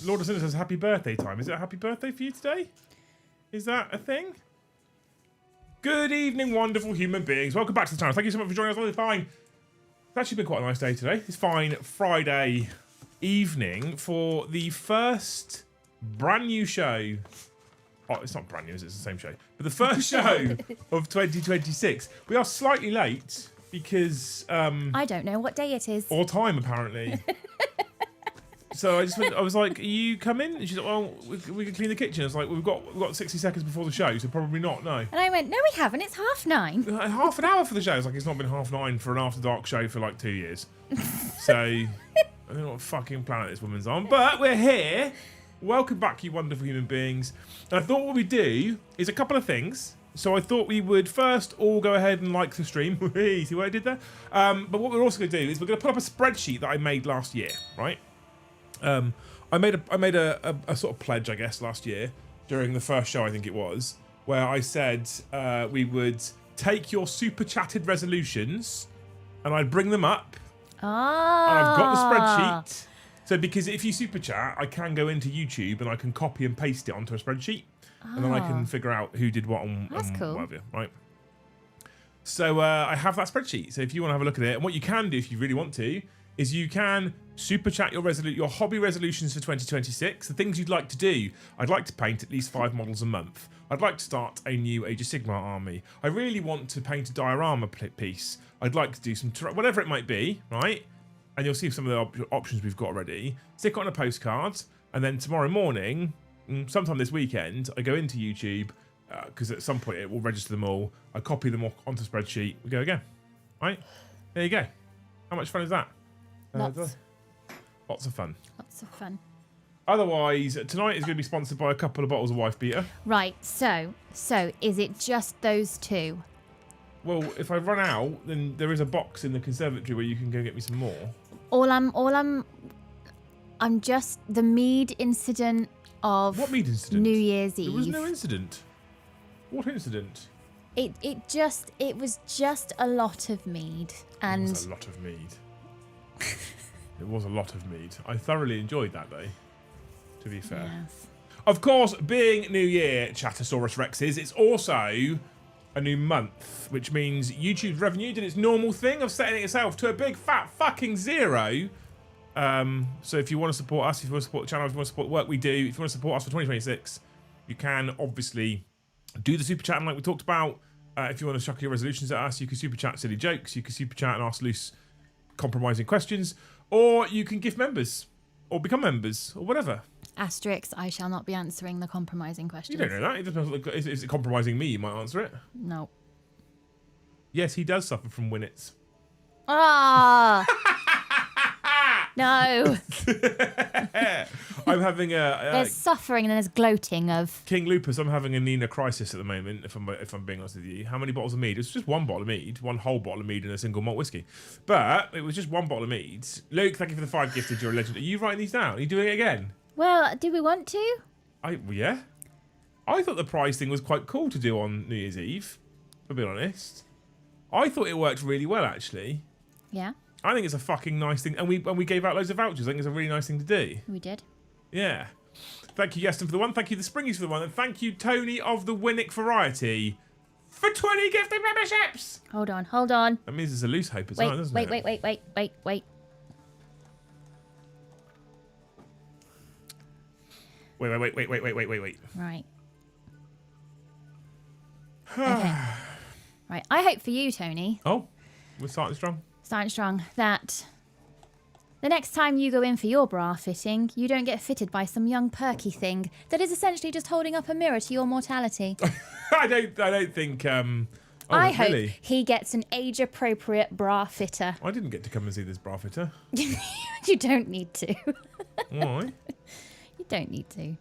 Lord of Sinners says happy birthday time. Is it a happy birthday for you today? Is that a thing? Good evening, wonderful human beings. Welcome back to the channel. Thank you so much for joining us. It's fine. It's actually been quite a nice day today. It's fine Friday evening for the first brand new show. Oh, it's not brand new, it's the same show. But the first show of 2026. We are slightly late because... I don't know what day it is. Or time, apparently. So I was like, are you coming? And she's like, well, we can clean the kitchen. I was like, well, we've got 60 seconds before the show, so probably not, no. And I went, no, we haven't. It's 9:30. Half an hour for the show. It's like, it's not been 9:30 for an after dark show for like 2 years. So, I don't know what fucking planet this woman's on. But we're here. Welcome back, you wonderful human beings. And I thought what we'd do is a couple of things. So I thought we would first all go ahead and like the stream. See what I did there? But what we're also going to do is we're going to put up a spreadsheet that I made last year, right? I made a sort of pledge, I guess, last year during the first show, I think it was, where I said we would take your super chatted resolutions and I'd bring them up. Ah. And I've got the spreadsheet. So because if you super chat, I can go into YouTube and I can copy and paste it onto a spreadsheet. And then I can figure out who did what and cool. whatever, right? So I have that spreadsheet. So if you want to have a look at it, and what you can do if you really want to, is you can super chat your hobby resolutions for 2026, the things you'd like to do. I'd like to paint at least 5 models a month. I'd like to start a new Age of Sigmar army. I really want to paint a diorama piece. I'd like to do some, whatever it might be, right? And you'll see some of the options we've got already. Stick it on a postcard, and then tomorrow morning, sometime this weekend, I go into YouTube, because at some point it will register them all. I copy them all onto a spreadsheet. We go again, right? There you go. How much fun is that? Lots of fun. Lots of fun. Otherwise, tonight is going to be sponsored by a couple of bottles of Wife Beater. Right, so is it just those two? Well, if I run out, then there is a box in the conservatory where you can go get me some more. I'm just the mead incident of What mead incident? New Year's Eve. There was no incident. What incident? It was just a lot of mead, and It was a lot of mead. It was a lot of mead. I thoroughly enjoyed that day, to be fair. Yes. Of course, being New Year, Chattosaurus Rexes, it's also a new month, which means YouTube's revenue did its normal thing of setting itself to a big fat fucking 0. So if you want to support us, if you want to support the channel, if you want to support the work we do, if you want to support us for 2026, you can obviously do the super chat like we talked about. If you want to chuck your resolutions at us, you can super chat silly jokes, you can super chat and ask loose compromising questions, or you can gift members or become members or whatever. Asterix, I shall not be answering the compromising questions. You don't know that. It depends. Is it compromising me? You might answer it. No. Yes, he does suffer from Winnets. Ah. No. I'm having a there's suffering and there's gloating of King Lupus. I'm having a Nina crisis at the moment. If I'm being honest with you, how many bottles of mead? It's just one bottle of mead, one whole bottle of mead and a single malt whiskey. But it was just one bottle of mead. Luke, thank you for the 5 gifted. You're a legend. Are you writing these down? Are you doing it again? Well, do we want to? Yeah. I thought the prize thing was quite cool to do on New Year's Eve. To be honest, I thought it worked really well actually. Yeah. I think it's a fucking nice thing, and we gave out loads of vouchers. I think it's a really nice thing to do. We did. Yeah. Thank you, Yeston, for the one. Thank you, the Springies, for the one. And thank you, Tony of the Winnick Variety, for 20 gifted memberships. Hold on. That means there's a loose hope as well, doesn't it? Wait. Wait. Right. Okay. Right. I hope for you, Tony. Oh, we're starting strong. Starting strong. That the next time you go in for your bra fitting, you don't get fitted by some young perky thing that is essentially just holding up a mirror to your mortality. I don't think. I hope really? he gets an age-appropriate bra fitter. I didn't get to come and see this bra fitter. You don't need to. Why? You don't need to.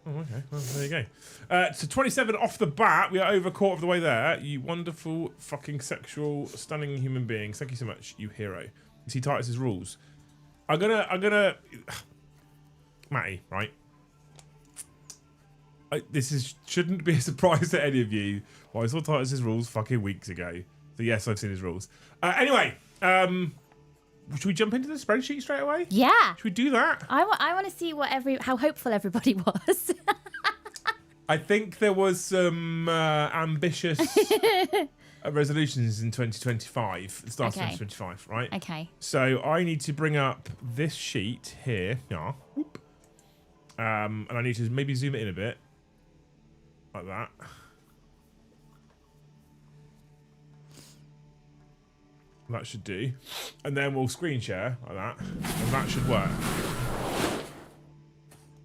Oh, okay. Well, there you go. So 27 off the bat. We are over a quarter of the way there. You wonderful, fucking sexual, stunning human beings. Thank you so much, you hero. You see Titus's rules. I'm gonna... Matty, right? Shouldn't be a surprise to any of you. Well, I saw Titus's rules fucking weeks ago. So yes, I've seen his rules. Anyway, should we jump into the spreadsheet straight away? Yeah. Should we do that? I want to see how hopeful everybody was. I think there was some ambitious resolutions in 2025. The start of 2025, right? Okay. So I need to bring up this sheet here. Yeah. Whoop. And I need to maybe zoom it in a bit. Like that. That should do. And then we'll screen share like that. And that should work.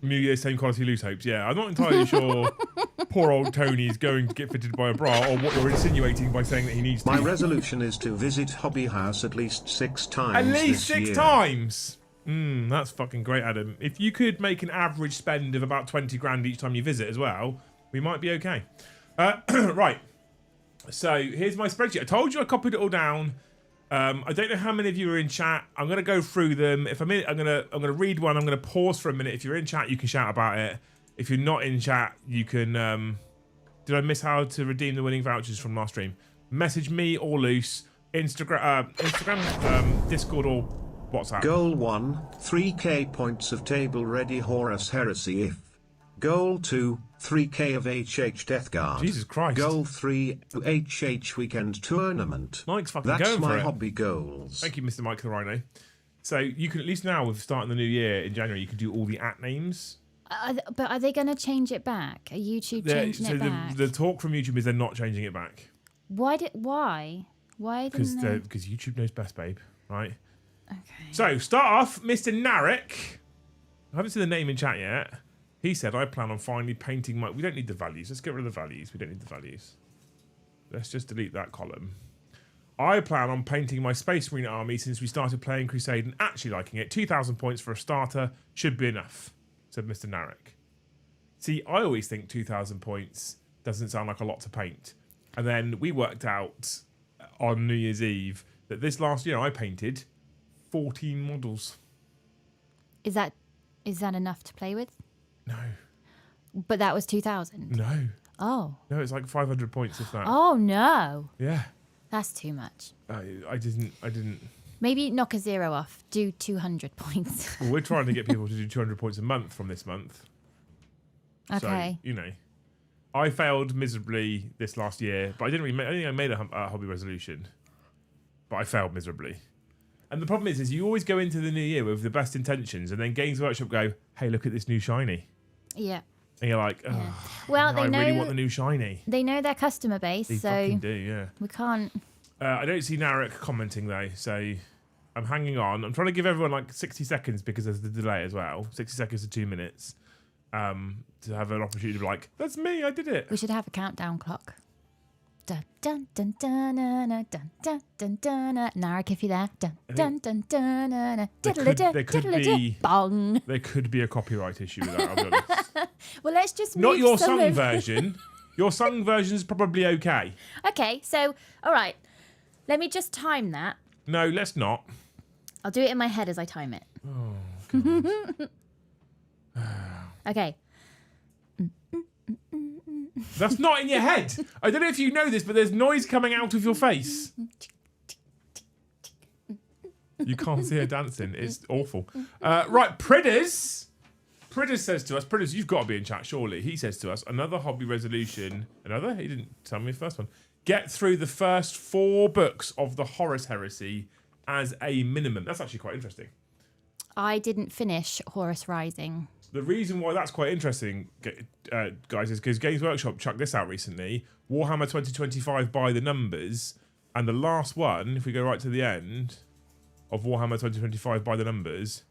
New Year, same quality loose hopes. Yeah, I'm not entirely sure poor old Tony's going to get fitted by a bra, or what you're insinuating by saying that he needs to. My resolution is to visit Hobby House at least 6 times At least this 6 year. times? That's fucking great, Adam. If you could make an average spend of about 20 grand each time you visit as well, we might be okay. Right. So here's my spreadsheet. I told you I copied it all down. I don't know how many of you are in chat. I'm going to go through them. If I'm in, I'm going to read one. I'm going to pause for a minute. If you're in chat, you can shout about it. If you're not in chat, you can. Did I miss how to redeem the winning vouchers from last stream? Message me or Loose, Instagram, Discord or WhatsApp. Goal 1, 3k points of table ready Horus Heresy if. Goal 2, 3k of HH Death Guard. Jesus Christ. Goal 3, HH Weekend Tournament. Mike's fucking That's going for my it. hobby goals. Thank you, Mr. Mike the Rhino. So you can at least now, with starting the new year in January, you can do all the names. But are they going to change it back? Are YouTube changing it back? The talk from YouTube is they're not changing it back. Why? Why didn't they? Because YouTube knows best, babe. Right. Okay. So start off, Mr. Narek. I haven't seen the name in chat yet. He said, I plan on finally painting my... We don't need the values. Let's get rid of the values. We don't need the values. Let's just delete that column. I plan on painting my Space Marine army since we started playing Crusade and actually liking it. 2,000 points for a starter should be enough, said Mr. Narek. See, I always think 2,000 points doesn't sound like a lot to paint. And then we worked out on New Year's Eve that this last year I painted 14 models. Is that enough to play with? No. But that was 2,000. No. Oh. No, it's like 500 points if that. Oh no. Yeah. That's too much. I didn't. Maybe knock a zero off. Do 200 points. Well, we're trying to get people to do 200 points a month from this month. Okay. So, I failed miserably this last year, but I didn't really. I think I made a hobby resolution, but I failed miserably. And the problem is you always go into the new year with the best intentions, and then Games Workshop go, "Hey, look at this new shiny." Yeah. And you're like, "Oh, Yeah. Well, I really want the new shiny." They know their customer base, They so fucking do, yeah. we can't. I don't see Narek commenting though, so I'm hanging on. I'm trying to give everyone like 60 seconds because there's the delay as well. 60 seconds to 2 minutes to have an opportunity to be like, "That's me, I did it." We should have a countdown clock. Dun dun dun dun dun dun dun dun dun. Narek, if you're there. Dun dun dun dun dun. There could be Bong. There could be a copyright issue with that. I'll be honest. Well, let's just Not move your some sung of- version. Your sung version is probably okay. Okay, so all right, let me just time that. No, let's not. I'll do it in my head as I time it. Oh, Okay. that's not in your head. I don't know if you know this, but there's noise coming out of your face. You can't see her dancing. It's awful. Right, Pridders. Pridders says to us, Pridders, you've got to be in chat, surely. He says to us, another hobby resolution. Another? He didn't tell me the first one. Get through the first 4 books of the Horus Heresy as a minimum. That's actually quite interesting. I didn't finish Horus Rising. The reason why that's quite interesting, guys, is because Games Workshop chucked this out recently. Warhammer 2025 by the numbers. And the last one, if we go right to the end of Warhammer 2025 by the numbers.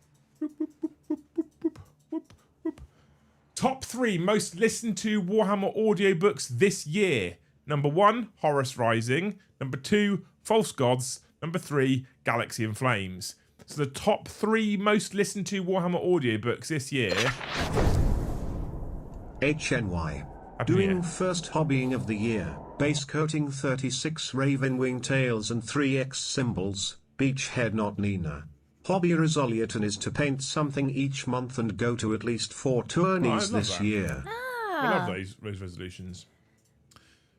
Top 3 most listened to Warhammer audiobooks this year. Number 1, Horus Rising. Number 2, False Gods. Number 3, Galaxy in Flames. So the top 3 most listened to Warhammer audiobooks this year. HNY. Happy Doing New Year. first hobbying of the year. Base coating 36 Raven Wing tails and 3X symbols. Beachhead not Nina. Hobby resolution is to paint something each month and go to at least 4 tourneys love this that. year. I love those resolutions.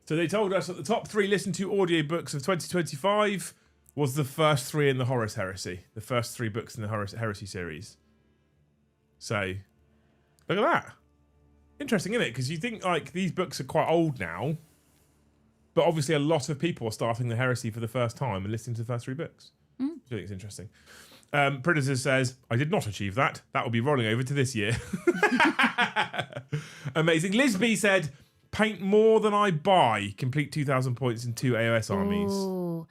So they told us that the top 3 listened to audiobooks of 2025 was the first 3 in the Horus Heresy. The first 3 books in the Horus Heresy series. So, look at that. Interesting, isn't it? Because you think like these books are quite old now, but obviously a lot of people are starting the Heresy for the first time and listening to the first 3 books. I think it's interesting. Predator says, I did not achieve that. That will be rolling over to this year. Amazing. Liz B said, paint more than I buy. Complete 2,000 points in 2 AOS armies. Ooh.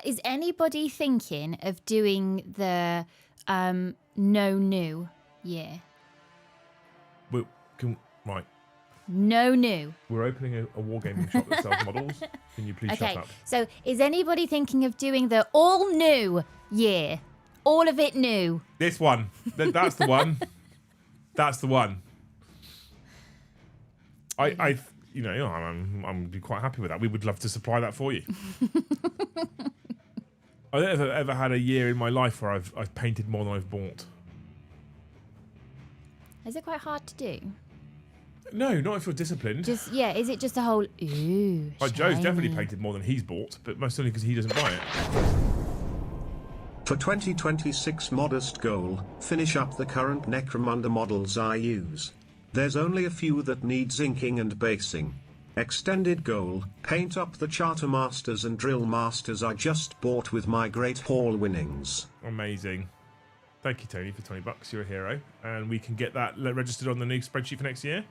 Is anybody thinking of doing the no new year? Right. No new. We're opening a wargaming shop that sells models. Can you please shut Okay, up? so is anybody thinking of doing the all new year? All of it new. This one. That's the one. That's the one. I'm be quite happy with that. We would love to supply that for you. I don't ever had a year in my life where I've painted more than I've bought. Is it quite hard to do? No, not if you're disciplined. Is it just a whole ooh? Like Joe's definitely shiny. painted more than he's bought, but most only because he doesn't buy it. For 2026 modest goal, finish up the current Necromunda models I use. There's only a few that needs inking and basing. Extended goal, paint up the Charter Masters and Drill Masters I just bought with my Great Hall winnings. Amazing. Thank you, Tony, for $20. You're a hero. And we can get that registered on the new spreadsheet for next year.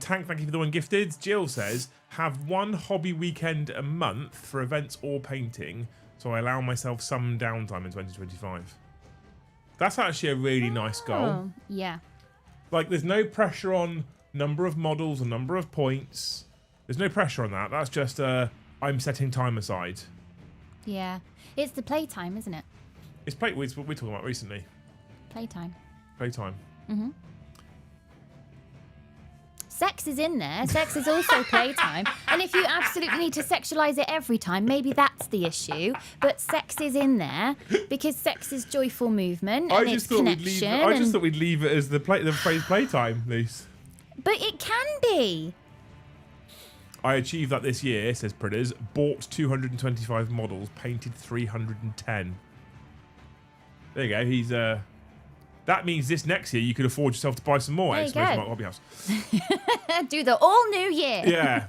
Tank, thank you for the 1 gifted. Jill says, have 1 hobby weekend a month for events or painting, so I allow myself some downtime in 2025. That's actually a really nice goal. Oh, yeah. Like, there's no pressure on number of models or number of points. There's no pressure on that. That's just I'm setting time aside. Yeah. It's the playtime, isn't it? It's what we're talking about recently. Playtime. Playtime. Mm-hmm. Sex is in there. Sex is also playtime. And if you absolutely need to sexualize it every time, maybe that's the issue. But sex is in there because sex is joyful movement and it's connection. I just thought we'd leave it as the phrase playtime, Luce. But it can be. I achieved that this year, says Pritters. Bought 225 models, painted 310. There you go. He's that means this next year you could afford yourself to buy some more. There you go. Hobby House. Do the all new year. Yeah.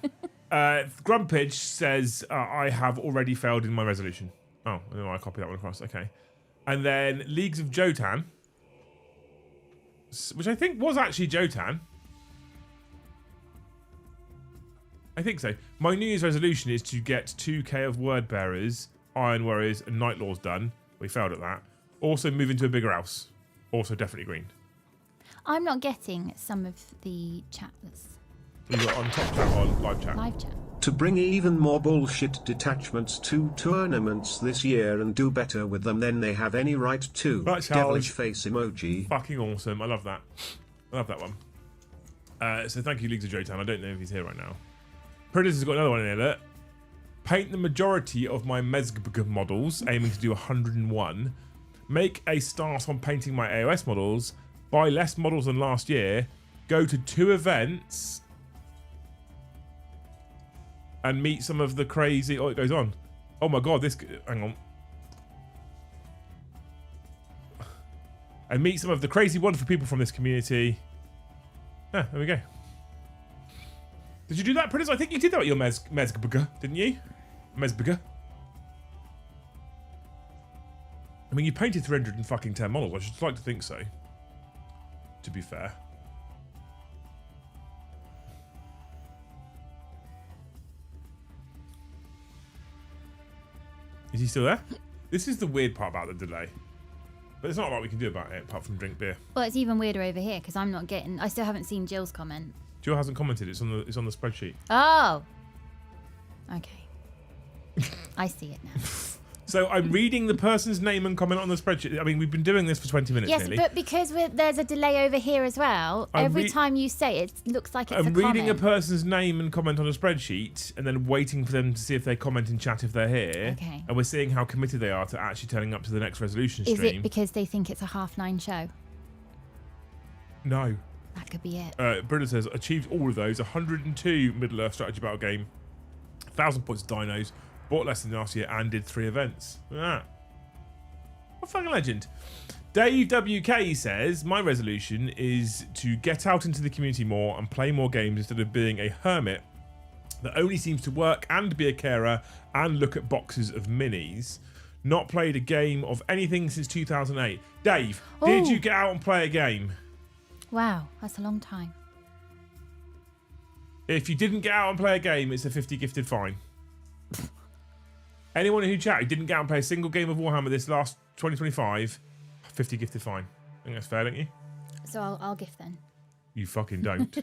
Grumpage says I have already failed in my resolution. Oh, I copy that one across. Okay. And then Leagues of Jotan, which I think was actually Jotan. I think so. My New Year's resolution is to get 2k of Word Bearers, Iron Warriors, and Night Lords done. We failed at that. Also move into a bigger house. Also definitely green. I'm not getting some of the chat that's You got on top chat or live chat? live chat. To bring even more bullshit detachments to tournaments this year and do better with them than they have any right to. Right, Charles. Devilish face emoji. Fucking awesome. I love that. I love that one. So thank you, Leagues of Jotan. I don't know if he's here right now. Predator's has got another one in here. Look. Paint the majority of my Mezgbg models, aiming to do 101. Make a start on painting my AOS models. Buy less models than last year. Go to 2 events. And meet some of the crazy... Oh, it goes on. Oh my god, this... Hang on. And meet some of the crazy, wonderful people from this community. Ah, there we go. Did you do that, Prentice? I think you did that with your Mezgbg, didn't you? Mezgbg. I mean, you painted 310 models. I should like to think so. To be fair. Is he still there? This is the weird part about the delay. But there's not a lot we can do about it apart from drink beer. Well, it's even weirder over here because I'm not getting. I still haven't seen Jill's comment. Jill hasn't commented. It's on the spreadsheet. Oh. Okay. I see it now. So I'm reading the person's name and comment on the spreadsheet. I mean, we've been doing this for 20 minutes Yes, nearly. but because there's a delay over here as well, every time you say it, it looks like it's I'm a reading comment. a person's name and comment on a spreadsheet and then waiting for them to see if they comment in chat if they're here. Okay. And we're seeing how committed they are to actually turning up to the next resolution stream. Is it because they think it's a 9:30 show? No. That could be it. Britta says, achieved all of those. 102 Middle-earth strategy battle game. 1,000 points of dinos. Bought less than last year and did 3 events. Look at that. What a fucking legend. Dave WK says, my resolution is to get out into the community more and play more games instead of being a hermit that only seems to work and be a carer and look at boxes of minis. Not played a game of anything since 2008. Dave, did you get out and play a game? Wow, that's a long time. If you didn't get out and play a game, it's a 50 gifted fine. Anyone who chatted didn't get out and play a single game of Warhammer this last 2025, 50 gifted fine. I think that's fair, don't you? So I'll gift then. You fucking don't.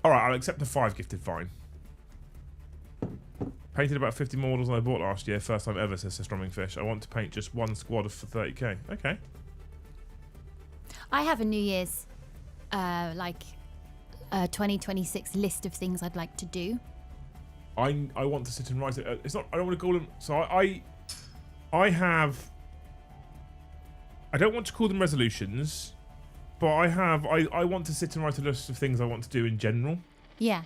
All right, I'll accept the 5 gifted fine. Painted about 50 models than I bought last year. First time ever, says Strumming Fish. I want to paint just one squad for 30k. Okay. I have a New Year's, 2026 list of things I'd like to do. I want to sit and write it. It's not. I don't want to call them. So I have. I don't want to call them resolutions, but I want to sit and write a list of things I want to do in general. Yeah.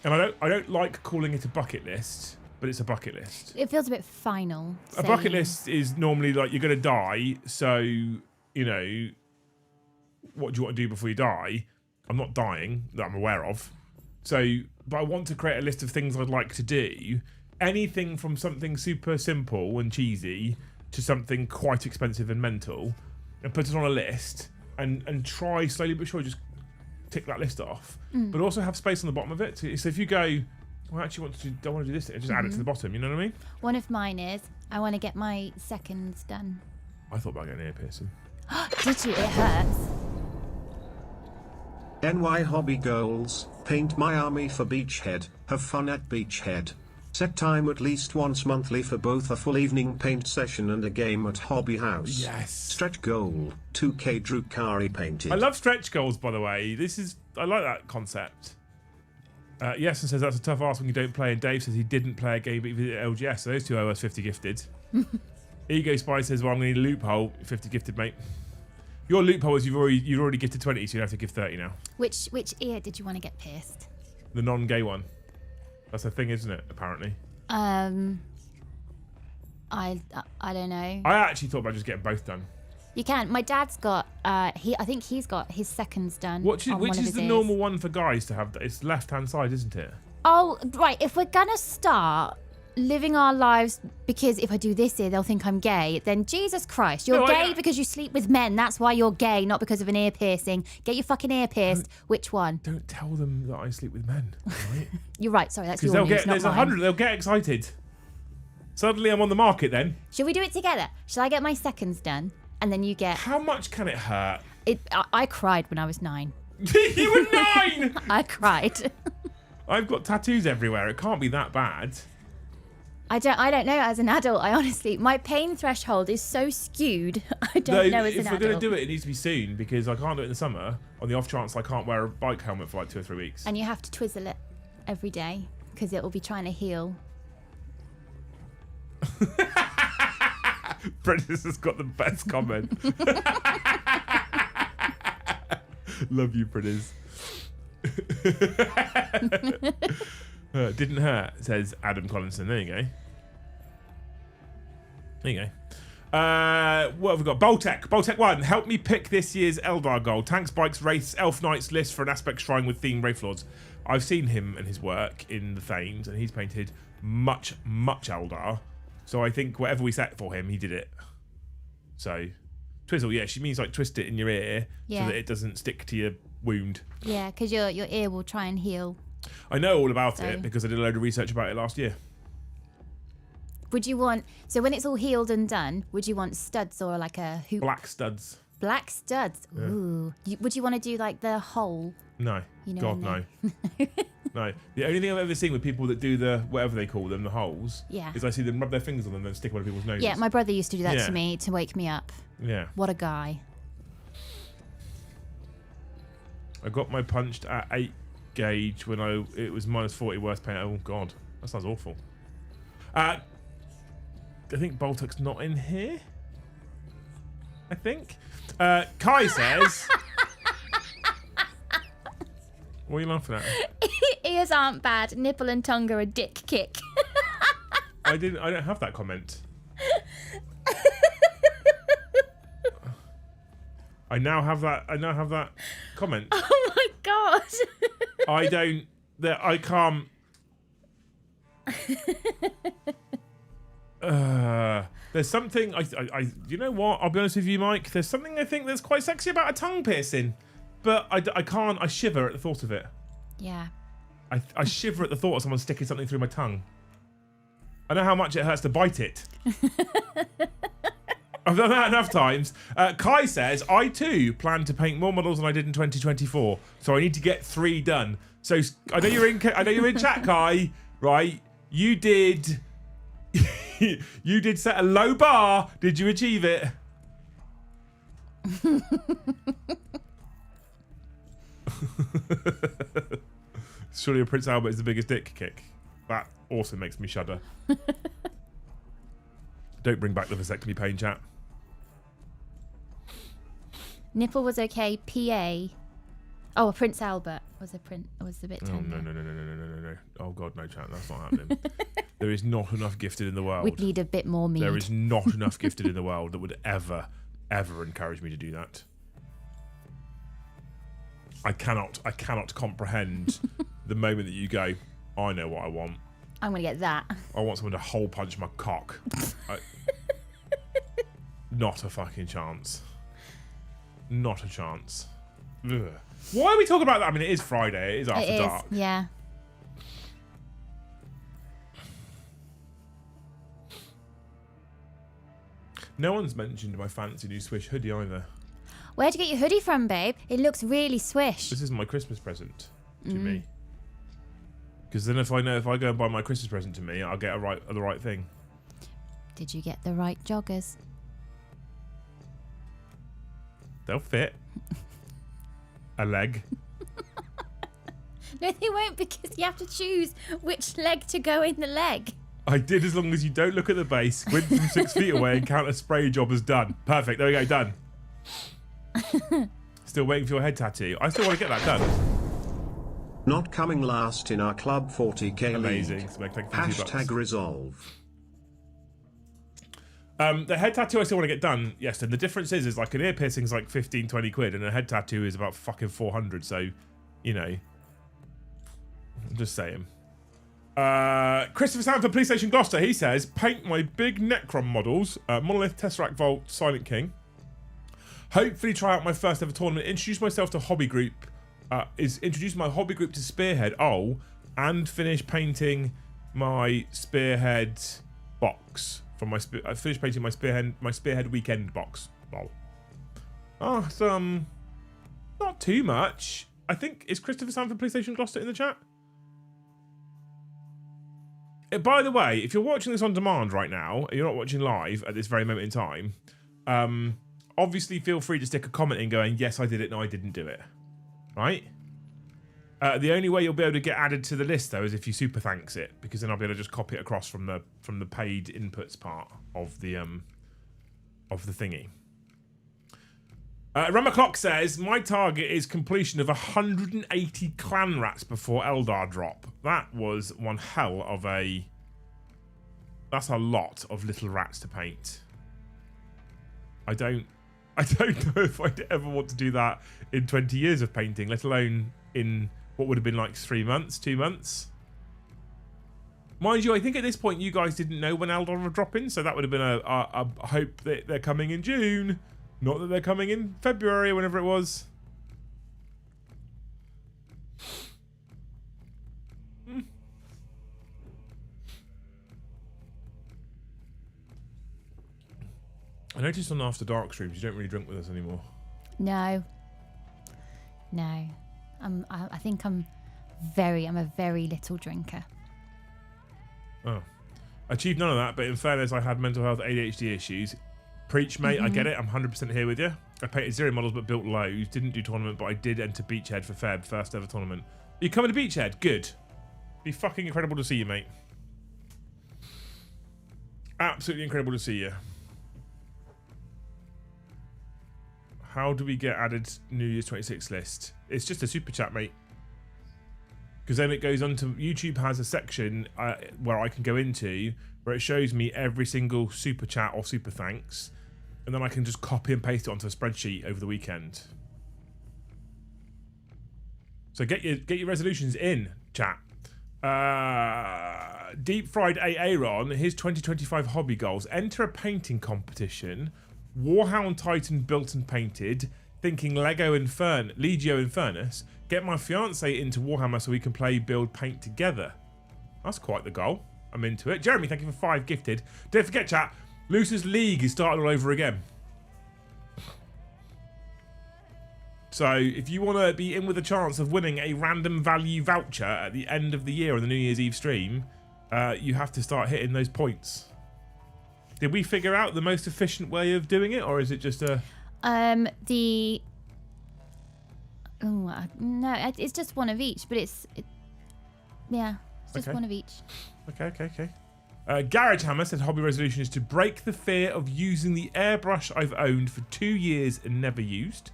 And I don't like calling it a bucket list, but it's a bucket list. It feels a bit final. A bucket list is normally like you're going to die, so you know, what do you want to do before you die? I'm not dying that I'm aware of. So, but I want to create a list of things I'd like to do. Anything from something super simple and cheesy to something quite expensive and mental, and put it on a list and try slowly but surely just tick that list off. But also have space on the bottom of it. So if you go, well, I actually don't want to do this, just add it to the bottom. You know what I mean? One of mine is I want to get my seconds done. I thought about getting an ear piercing. Did you? It hurts. NY Hobby Goals, paint my army for Beachhead, have fun at Beachhead. Set time at least once monthly for both a full evening paint session and a game at Hobby House. Yes. Stretch goal, 2K Drukari painted. I love stretch goals, by the way. I like that concept. Yes, and says that's a tough ask when you don't play. And Dave says he didn't play a game but he did LGS. So those two owe us 50 gifted. Ego Spy says, well, I'm going to need a loophole. 50 gifted, mate. Your loophole is you've already gifted 20, so you have to give 30 now. Which ear did you want to get pierced? The non-gay one. That's the thing, isn't it? Apparently. I don't know. I actually thought about just getting both done. You can. My dad's got. I think he's got his seconds done. Which on one of is his the ears. normal one for guys to have? It's left-hand side, isn't it? Oh, right. If we're gonna start living our lives because if I do this ear, they'll think I'm gay, then Jesus Christ, you're gay because you sleep with men. That's why you're gay, not because of an ear piercing. Get your fucking ear pierced. Which one? Don't tell them that I sleep with men. Right? You're right. Sorry, that's your Because news, not there's mine. 100. They'll get excited. Suddenly, I'm on the market. Then. Shall we do it together? Shall I get my seconds done, and then you get? How much can it hurt? I cried when I was 9. You were 9. I cried. I've got tattoos everywhere. It can't be that bad. I don't know as an adult. I honestly, my pain threshold is so skewed. I don't know as an adult. If we're going to do it, it needs to be soon because I can't do it in the summer. On the off chance I can't wear a bike helmet for like 2 or 3 weeks. And you have to twizzle it every day because it will be trying to heal. Prentice has got the best comment. Love you, Prentice. Didn't hurt, says Adam Collinson. There you go. There you go. What have we got? Boltec 1. Help me pick this year's Eldar goal. Tanks, bikes, race, elf knights list for an aspect shrine with theme Wraith Lords. I've seen him and his work in the Thames, and he's painted much Eldar. So I think whatever we set for him, he did it. So, twizzle, yeah, she means like twist it in your ear so that it doesn't stick to your wound. Yeah, because your ear will try and heal. I know all about it because I did a load of research about it last year. Would you want, so when it's all healed and done, would you want studs or like a hoop? Black studs. Black studs. Yeah. Ooh. Would you want to do like the hole? No. You know, God, no. No. The only thing I've ever seen with people that do the, whatever they call them, the holes, is I see them rub their fingers on them and then stick one of people's noses. Yeah, my brother used to do that to me to wake me up. Yeah. What a guy. I got my punched at 8 gauge when it was minus 40 worst pain. Oh, God. That sounds awful. I think Boltec's not in here. I think. Kai says... What are you laughing at? Ears aren't bad. Nipple and tongue are a dick kick. I don't have that comment. I now have that comment. Oh my god. I can't. There's something you know what? I'll be honest with you, Mike. There's something I think that's quite sexy about a tongue piercing, but I can't. I shiver at the thought of it. Yeah. I shiver at the thought of someone sticking something through my tongue. I know how much it hurts to bite it. I've done that enough times. Kai says, I too plan to paint more models than I did in 2024, so I need to get 3 done. So I know you're in chat, Kai, right? You did set a low bar. Did you achieve it? Surely a Prince Albert is the biggest dick kick. That also makes me shudder. Don't bring back the vasectomy pain, chat. Nipple was okay. PA. Oh, Prince Albert was a bit tender. Oh, no. Oh, God, no, chat. That's not happening. There is not enough gifted in the world. We'd need a bit more mead. There is not enough gifted in the world that would ever encourage me to do that. I cannot comprehend the moment that you go, I know what I want. I'm going to get that. I want someone to hole punch my cock. Not a fucking chance. Not a chance. Ugh. Why are we talking about that? I mean, it is Friday. It is after dark. Yeah. No one's mentioned my fancy new Swish hoodie either. Where'd you get your hoodie from, babe? It looks really swish. This is my Christmas present to me. Because then if I go and buy my Christmas present to me, I'll get the right thing. Did you get the right joggers? They'll fit. A leg. No, they won't, because you have to choose which leg to go in the leg. I did, as long as you don't look at the base, squint from 6 feet away and count a spray job as done. Perfect. There we go. Done. Still waiting for your head tattoo. I still want to get that done. Not coming last in our club 40k Amazing. league. # resolve. The head tattoo I still want to get done. Yes, and the difference is like an ear piercing is like 15, 20 quid, and a head tattoo is about fucking 400. So, you know, I'm just saying. Christopher Sanford, PlayStation Gloucester, he says, paint my big Necron models, Monolith, Tesseract, Vault, Silent King. Hopefully try out my first ever tournament. Introduce myself to hobby group. Introduce my hobby group to Spearhead. Oh, and finish painting my Spearhead box from my. I finished painting my Spearhead weekend box. Oh, not too much. I think is Christopher Sanford PlayStation Gloucester in the chat. By the way, if you're watching this on demand right now, you're not watching live at this very moment in time. Obviously, feel free to stick a comment in going, yes, I did it, no, I didn't do it. Right? The only way you'll be able to get added to the list, though, is if you super thanks it, because then I'll be able to just copy it across from the paid inputs part of the thingy. Rama Clock says, my target is completion of 180 clan rats before Eldar drop. That was one hell of a... That's a lot of little rats to paint. I don't know if I'd ever want to do that in 20 years of painting, let alone in what would have been like 3 months, 2 months. Mind you, I think at this point you guys didn't know when Eldar were dropping, so that would have been a hope that they're coming in June. Not that they're coming in February or whenever it was. I noticed on After Dark streams you don't really drink with us anymore. No. I think I'm a very little drinker. Oh. I achieved none of that, but in fairness, I had mental health ADHD issues. Preach, mate. I get it. I'm 100% here with you. I painted 0 models but built loads. Didn't do tournament, but I did enter Beachhead for Feb. First ever tournament. Are you coming to Beachhead? Good. Be fucking incredible to see you, mate. Absolutely incredible to see you. How do we get added New Year's 26 list? It's just a super chat, mate. because then it goes on to YouTube has a section where I can go into where it shows me every single super chat or super thanks, and then I can just copy and paste it onto a spreadsheet over the weekend. So get your resolutions in, chat. Deep Fried Aaron, his 2025 hobby goals: enter a painting competition, Warhound Titan built and painted, thinking Legio Infernus, get my fiance into Warhammer so we can play, build, paint together. That's quite the goal. I'm into it. Jeremy, thank you for 5 gifted. Don't forget, chat, Luce's League is starting all over again. So if you want to be in with a chance of winning a random value voucher at the end of the year on the New Year's Eve stream, you have to start hitting those points. Did we figure out the most efficient way of doing it, or is it just a... no, it's just one of each, but it's just one of each. Okay. Garage Hammer said hobby resolution is to break the fear of using the airbrush I've owned for 2 years and never used.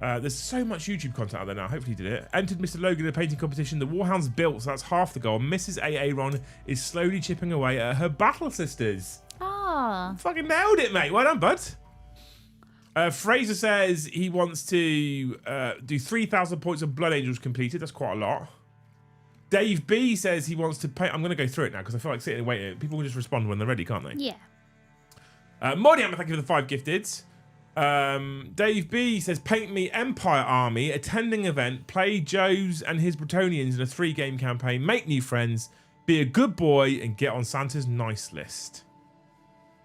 There's so much YouTube content out there now. Hopefully you did it. Entered Mr. Logan in a painting competition. The Warhound's built, so that's half the goal. Mrs. Aaron is slowly chipping away at her battle sisters. Ah. Fucking nailed it, mate. Well done, bud. Fraser says he wants to do 3,000 points of Blood Angels completed. That's quite a lot. Dave B says he wants to paint. I'm going to go through it now because I feel like sitting and waiting. People will just respond when they're ready, can't they? Yeah. Mordy Hammer, thank you for the 5 gifted. Dave B says paint me Empire Army, attending event, play Joe's and his Bretonians in a 3-game campaign, make new friends, be a good boy, and get on Santa's nice list.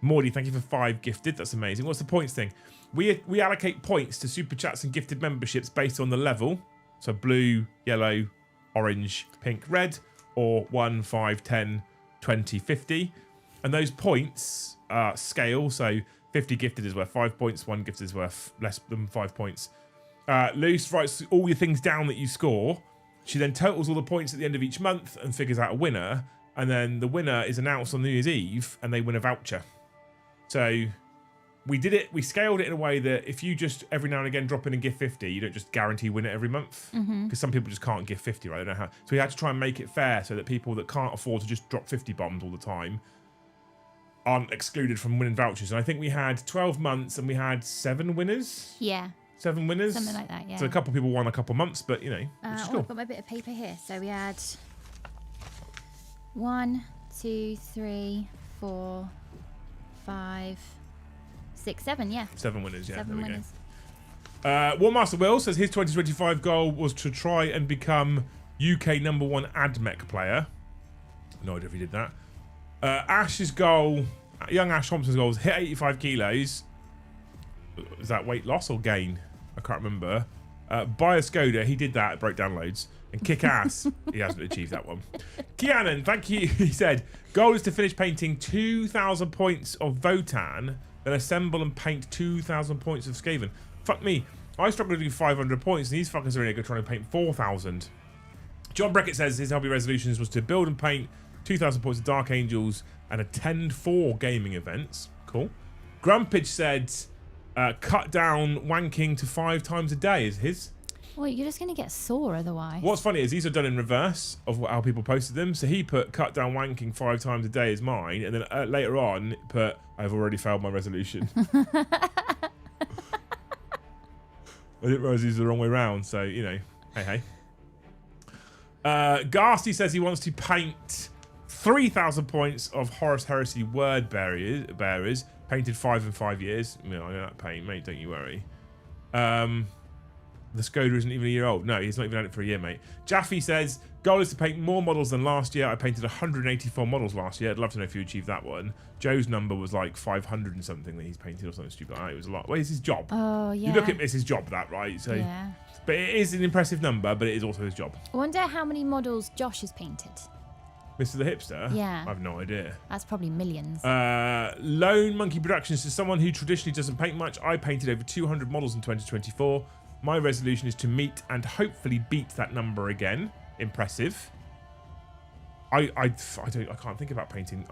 Mordy, thank you for 5 gifted. That's amazing. What's the points thing? We allocate points to super chats and gifted memberships based on the level. So blue, yellow, orange, pink, red, or 1, 5, 10, 20, 50. And those points scale. So 50 gifted is worth 5 points. 1 gifted is worth less than 5 points. Luce writes all your things down that you score. She then totals all the points at the end of each month and figures out a winner. And then the winner is announced on New Year's Eve and they win a voucher. So we did it. We scaled it in a way that if you just every now and again drop in and give 50, you don't just guarantee win it every month. Because some people just can't give 50, right? They don't know how. So we had to try and make it fair so that people that can't afford to just drop 50 bombs all the time aren't excluded from winning vouchers. And I think we had 12 months and we had 7 winners. Yeah. 7 winners. Something like that, yeah. So a couple of people won a couple of months, but you know, which is cool. I've got my bit of paper here. So we had 1, 2, 3, 4, 5, 6, 7, yeah. 7 winners, yeah. 7 winners. War Master Will says his 2025 goal was to try and become UK #1 AdMech player. No idea if he did that. Ash's goal, young Ash Thompson's goal, is hit 85 kilos. Is that weight loss or gain? I can't remember. Buy a Skoda, he did that, it broke down loads. And kick ass, he hasn't achieved that one. Kianan, thank you. He said, goal is to finish painting 2,000 points of Votan, then assemble and paint 2,000 points of Skaven. Fuck me. I struggle to do 500 points, and these fuckers are really good trying to paint 4,000. John Breckett says his hobby resolutions was to build and paint 2,000 points of Dark Angels and attend 4 gaming events. Cool. Grumpage said cut down wanking to 5 times a day is his. Well, you're just going to get sore otherwise. What's funny is these are done in reverse of how people posted them. So he put cut down wanking 5 times a day is mine, and then later on put I've already failed my resolution. I didn't realise these were the wrong way round, so you know, hey. Garsty says he wants to paint 3,000 points of Horus Heresy word bearers, painted 5 in 5 years. I know that paint, mate, don't you worry. The Skoda isn't even a year old. No, he's not even had it for a year, mate. Jaffe says, goal is to paint more models than last year. I painted 184 models last year. I'd love to know if you achieved that one. Joe's number was like 500 and something that he's painted or something stupid. It was a lot. Well, it's his job. Oh, yeah. You look at it, it's his job, that, right? So, yeah. But it is an impressive number, but it is also his job. I wonder how many models Josh has painted. Mr. the Hipster? Yeah. I have no idea. That's probably millions. Lone Monkey Productions is someone who traditionally doesn't paint much. I painted over 200 models in 2024. My resolution is to meet and hopefully beat that number again. Impressive. I can't think about painting.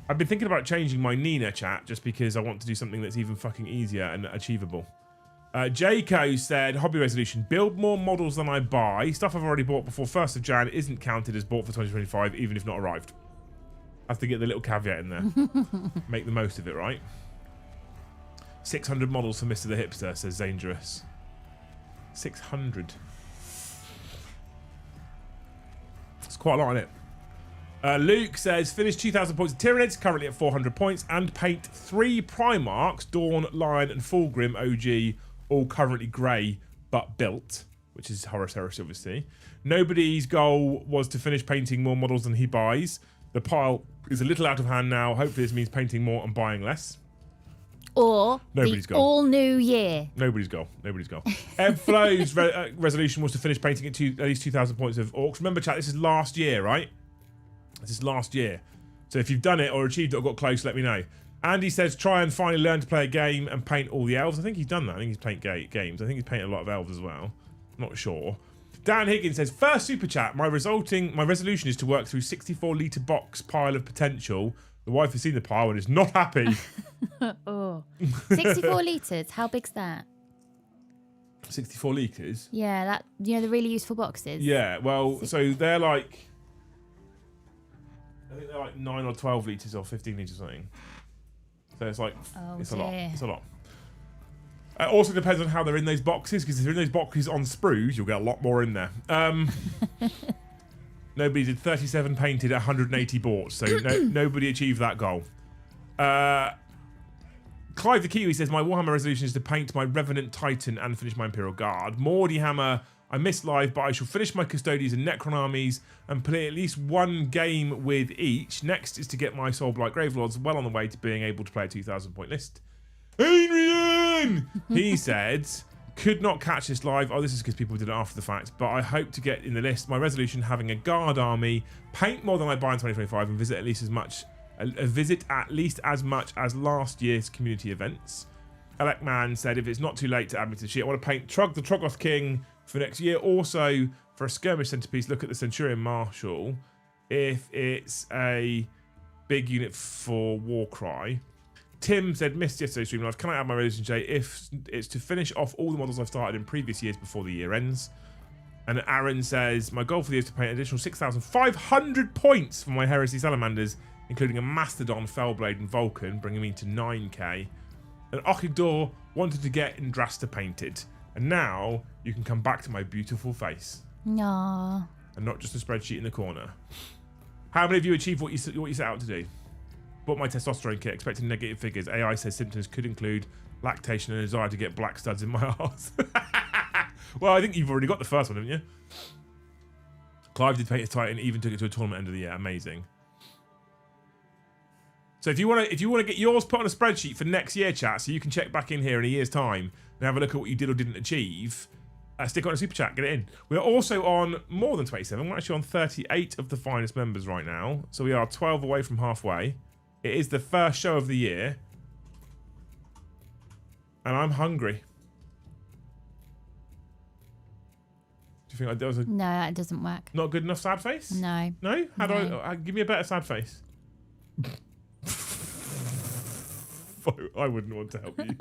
I've been thinking about changing my Nina chat just because I want to do something that's even fucking easier and achievable. Jayco said, hobby resolution, build more models than I buy. Stuff I've already bought before 1st of Jan isn't counted as bought for 2025, even if not arrived. Have to get the little caveat in there. Make the most of it, right? 600 models for Mr. the Hipster, says Dangerous. 600. It's quite a lot, isn't it? Luke says, finish 2,000 points of Tyranids, currently at 400 points, and paint 3 Primarchs, Dawn, Lion, and Fulgrim OG, all currently grey, but built, which is Horus Heresy, obviously. Nobody's goal was to finish painting more models than he buys. The pile is a little out of hand now. Hopefully this means painting more and buying less. Or Nobody's the goal. all new year. Nobody's goal. Nobody's goal. Ebb Flow's resolution was to finish painting at least 2,000 points of Orcs. Remember, chat, this is last year, right? This is last year. So if you've done it or achieved it or got close, let me know. Andy says, try and finally learn to play a game and paint all the elves. I think he's done that. I think he's painted games. I think he's painted a lot of elves as well. I'm not sure. Dan Higgins says, first super chat. My resolution is to work through 64-litre box pile of potential. The wife has seen the pile and is not happy. Oh. 64 litres. How big's that? 64 litres? Yeah, that, you know, the really useful boxes. Yeah, well, so they're like, I think they're like 9 or 12 litres or 15 litres or something. So it's like, it's a lot. It's a lot. It also depends on how they're in those boxes, because if they're in those boxes on sprues, you'll get a lot more in there. Nobody did 37 painted, 180 bought, so nobody achieved that goal. Clive the Kiwi says, my Warhammer resolution is to paint my Revenant Titan and finish my Imperial Guard. Mordy Hammer, I missed live, but I shall finish my Custodians and Necron armies and play at least one game with each. Next is to get my Soulblight Gravelords well on the way to being able to play a 2,000 point list. Adrian! He said, could not catch this live. Oh, this is because people did it after the fact, but I hope to get in the list. My resolution, having a guard army, paint more than I buy in 2025 and visit at least as much as last year's community events. Alec said, if it's not too late to add me to the sheet, I want to paint Trug the Troggoth King for next year. Also, for a skirmish centerpiece, look at the Centurion Marshal. If it's a big unit for Warcry. Tim said, missed yesterday's stream live. Can I add my resolution, Jay? If it's to finish off all the models I've started in previous years before the year ends. And Aaron says, my goal for the year is to paint an additional 6,500 points for my Heresy Salamanders, including a Mastodon, Fellblade, and Vulcan, bringing me to 9k. And Okidor wanted to get Indrasta painted. And now you can come back to my beautiful face. No. And not just a spreadsheet in the corner. How many of you achieved what you set out to do? Bought my testosterone kit, expecting negative figures. AI says symptoms could include lactation and a desire to get black studs in my arse. Well, I think you've already got the first one, haven't you? Clive did paint his Titan, even took it to a tournament end of the year. Amazing. So if you want to get yours put on a spreadsheet for next year, chat, so you can check back in here in a year's time and have a look at what you did or didn't achieve, stick on a super chat, get it in. We're also on more than 27. We're actually on 38 of the finest members right now. So we are 12 away from halfway. It is the first show of the year. And I'm hungry. Do you think that was a... No, that doesn't work. Not good enough sad face? No. No? How do I... Give me a better sad face. I wouldn't want to help you.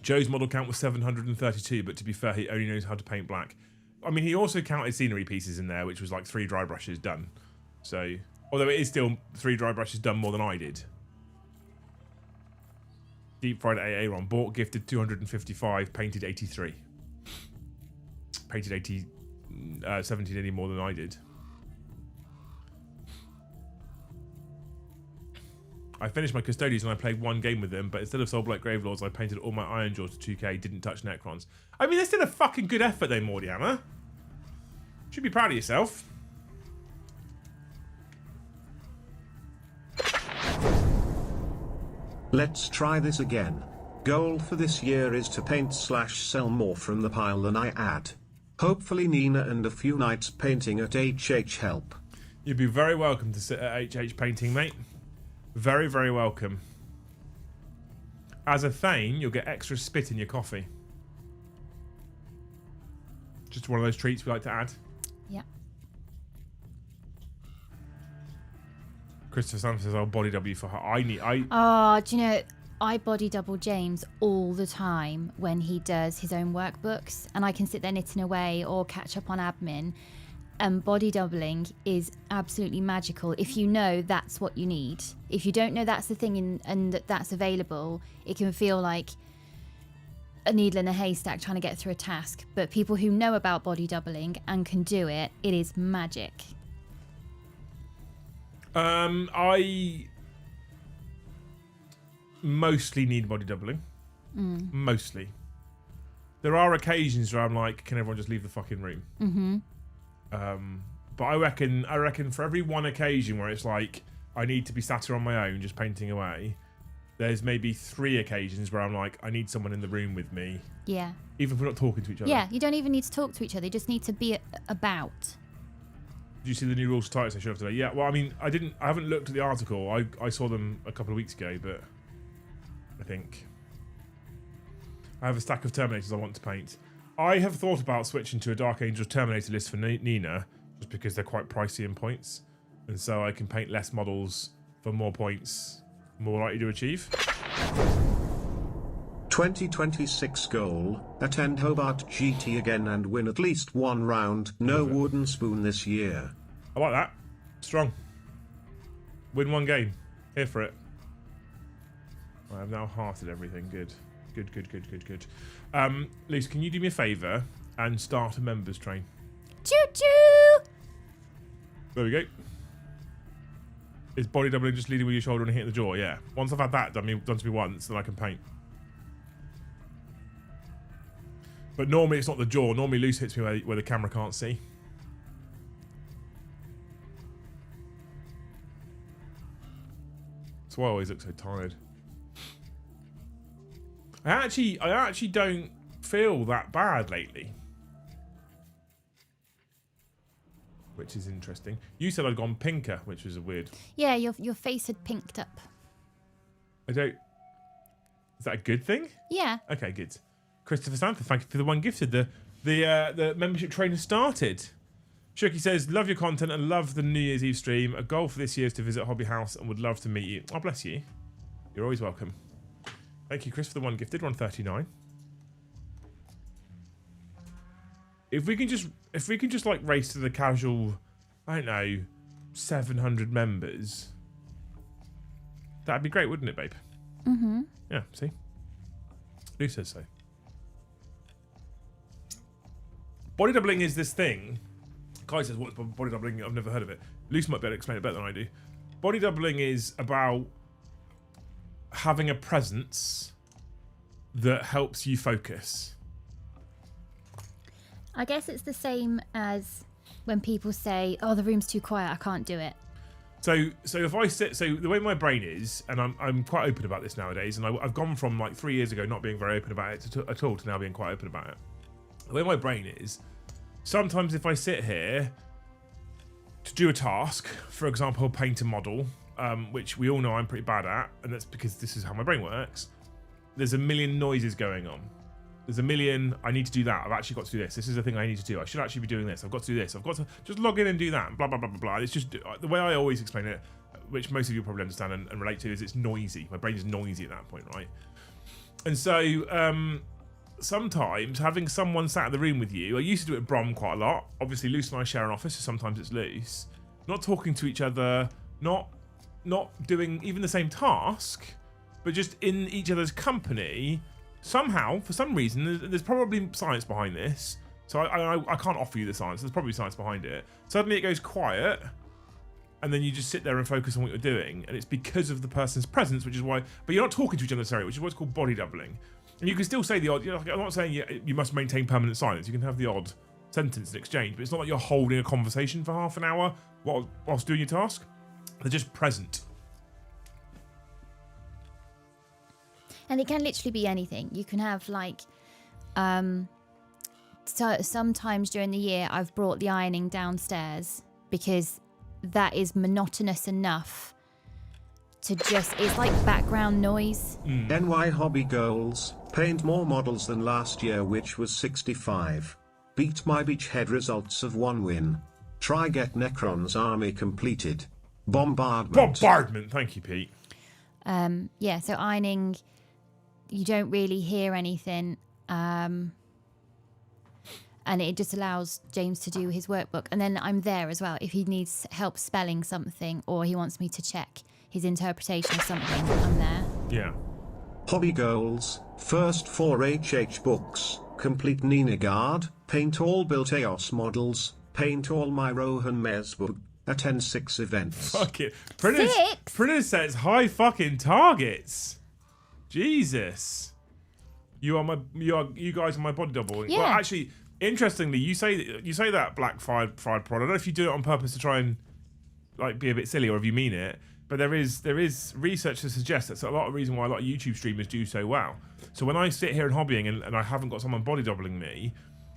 Joe's model count was 732, but to be fair, he only knows how to paint black. I mean, he also counted scenery pieces in there, which was like 3 dry brushes done. So, although it is still 3 dry brushes done more than I did. Deep fried Aaron, bought, gifted 255, painted 83. Painted 17 any more than I did. I finished my Custodians and I played one game with them, but instead of Soulblight Gravelords, I painted all my Iron Jaws to 2k, didn't touch Necrons. I mean, that's still a fucking good effort though, Mordy Hammer. Should be proud of yourself. Let's try this again. Goal for this year is to paint/sell more from the pile than I add. Hopefully Nina and a few nights painting at HH help. You'd be very welcome to sit at HH painting, mate. Very, very welcome. As a Thane, you'll get extra spit in your coffee. Just one of those treats we like to add. Yeah. Christopher Sam says, "I'll body W for her." Oh, do you know? I body double James all the time when he does his own workbooks, and I can sit there knitting away or catch up on admin. And body doubling is absolutely magical if you know that's what you need. If you don't know that's the thing and that's available, it can feel like a needle in a haystack trying to get through a task. But people who know about body doubling and can do it, it is magic. I mostly need body doubling. Mostly. There are occasions where I'm like, can everyone just leave the fucking room? But I reckon for every one occasion where it's like I need to be sat here on my own just painting away, there's maybe 3 occasions where I'm like, I need someone in the room with me. Yeah. Even if we're not talking to each other. Yeah, you don't even need to talk to each other. You just need to be about. Do you see the new rules for Titus I showed up today? Yeah, well, I mean, I haven't looked at the article. I saw them a couple of weeks ago, but I think I have a stack of Terminators I want to paint. I have thought about switching to a Dark Angels Terminator list for Nina, just because they're quite pricey in points, and so I can paint less models for more points, more likely to achieve. 2026 goal, attend Hobart GT again and win at least 1 round, no wooden spoon this year. I like that. Strong. Win 1 game. Here for it. I have now hearted everything. Good. Good. Luce, can you do me a favour and start a members train? Choo-choo! There we go. Is body doubling just leading with your shoulder and hitting the jaw? Yeah. Once I've had that done to me once, then I can paint. But normally it's not the jaw. Normally Luce hits me where the camera can't see. That's why I always look so tired. I actually don't feel that bad lately. Which is interesting. You said I'd gone pinker, which was a weird... Yeah, your face had pinked up. I don't... Is that a good thing? Yeah. Okay, good. Christopher Santha, thank you for the 1 gifted. The membership train has started. Shuki says, love your content and love the New Year's Eve stream. A goal for this year is to visit Hobby House and would love to meet you. Oh, bless you. You're always welcome. Thank you, Chris, for the 1 gifted. 139. If we can just like race to the casual, I don't know, 700 members, that'd be great, wouldn't it, babe? Mm-hmm. Yeah, see? Who says so? Body doubling is this thing. Kai says, what's body doubling? I've never heard of it. Luce might be able to explain it better than I do. Body doubling is about having a presence that helps you focus. I guess it's the same as when people say, oh, the room's too quiet, I can't do it. So if I sit, so the way my brain is, and I'm quite open about this nowadays, and I've gone from like 3 years ago not being very open about it at all to now being quite open about it. The way my brain is, sometimes if I sit here to do a task, for example, paint a model, which we all know I'm pretty bad at, and that's because this is how my brain works, there's a million noises going on. There's a million, I need to do that, I've actually got to do this, this is the thing I need to do, I should actually be doing this, I've got to do this, I've got to just log in and do that, blah, blah, blah, blah, blah. It's just, the way I always explain it, which most of you probably understand and relate to, is it's noisy. My brain is noisy at that point, right? And so, sometimes having someone sat in the room with you, I used to do it at Brom quite a lot. Obviously, Luce and I share an office, so sometimes it's Luce. Not talking to each other, not doing even the same task, but just in each other's company. Somehow, for some reason, there's probably science behind this. So I can't offer you the science. There's probably science behind it. Suddenly it goes quiet, and then you just sit there and focus on what you're doing. And it's because of the person's presence, which is why... But you're not talking to each other necessarily, which is what's called body doubling. And you can still say the odd... I'm not saying you must maintain permanent silence. You can have the odd sentence in exchange, but it's not like you're holding a conversation for half an hour whilst doing your task. They're just present. And it can literally be anything. You can have like, so sometimes during the year I've brought the ironing downstairs because that is monotonous enough to just, it's like background noise. NY Hobby Goals, paint more models than last year, which was 65. Beat my beachhead results of 1 win. Try get Necron's army completed. Bombardment. Thank you, Pete. Yeah, so ironing, you don't really hear anything. And it just allows James to do his workbook. And then I'm there as well. If he needs help spelling something or he wants me to check his interpretation of something, I'm there. Yeah. Hobby goals, first 4 HH books, complete Nina Guard, paint all built EOS models, paint all my Rohan Mesbug, attend 6 events. Fuck it. 6? Prentice sets high fucking targets. Jesus. You guys are my body double. Yeah. Well, actually, interestingly, you say that black fried prod. I don't know if you do it on purpose to try and like be a bit silly or if you mean it, but there is research to suggest that's a lot of reason why a lot of YouTube streamers do so well. So when I sit here and hobbying and I haven't got someone body doubling me,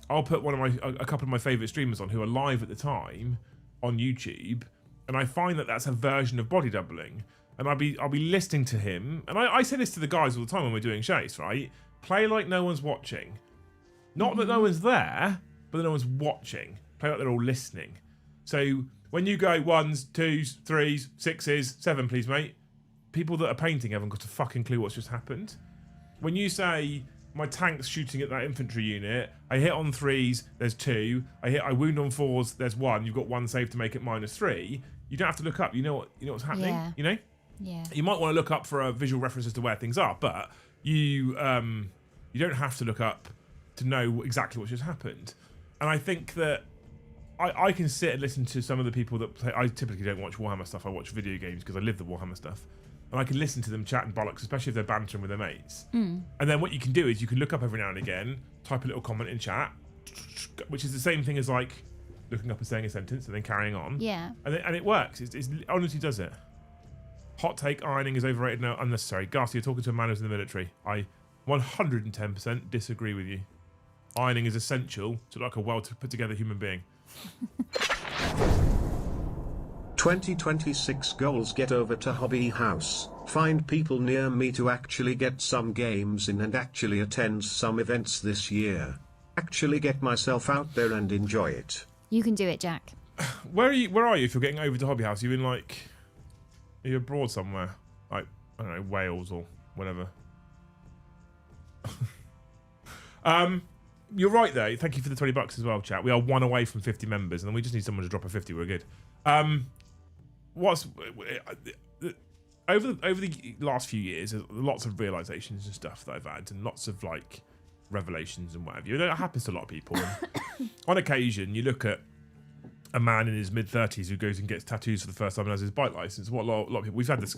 I'll put a couple of my favorite streamers on who are live at the time on YouTube, and I find that that's a version of body doubling. And I'll be listening to him, and I say this to the guys all the time when we're doing chase, right? Play like no one's watching. Not that no one's there, but that no one's watching. Play like they're all listening. So when you go 1s, 2s, 3s, 6s, 7, please, mate, people that are painting haven't got a fucking clue what's just happened. When you say, my tank's shooting at that infantry unit, I hit on 3s, there's 2, I wound on 4s, there's 1, you've got 1 save to make it -3, you don't have to look up, you know what's happening, Yeah. you know? Yeah. You might want to look up for a visual reference as to where things are, but you don't have to look up to know exactly what's just happened. And I think that I can sit and listen to some of the people that play. I typically don't watch Warhammer stuff. I watch video games because I live the Warhammer stuff. And I can listen to them chat and bollocks, especially if they're bantering with their mates. And then what you can do is you can look up every now and again, type a little comment in chat, which is the same thing as like looking up and saying a sentence and then carrying on. Yeah. And it works. It honestly does it. Hot take, ironing is overrated and unnecessary. Garcia, you're talking to a man who's in the military. I 110% disagree with you. Ironing is essential to like a well-put together human being. 2026 goals: get over to Hobby House, find people near me to actually get some games in and actually attend some events this year. Actually get myself out there and enjoy it. You can do it, Jack. Where are you if you're getting over to Hobby House? Are you abroad somewhere? Like, I don't know, Wales or whatever. You're right though. Thank you for the $20 as well, chat. We are 1 away from 50 members, and then we just need someone to drop a 50. We're good. Over the last few years, there's lots of realizations and stuff that I've had, and lots of like revelations and whatever. You know, it happens to a lot of people. And on occasion, you look at a man in his mid-30s who goes and gets tattoos for the first time and has his bike license. What a lot of people, we've had this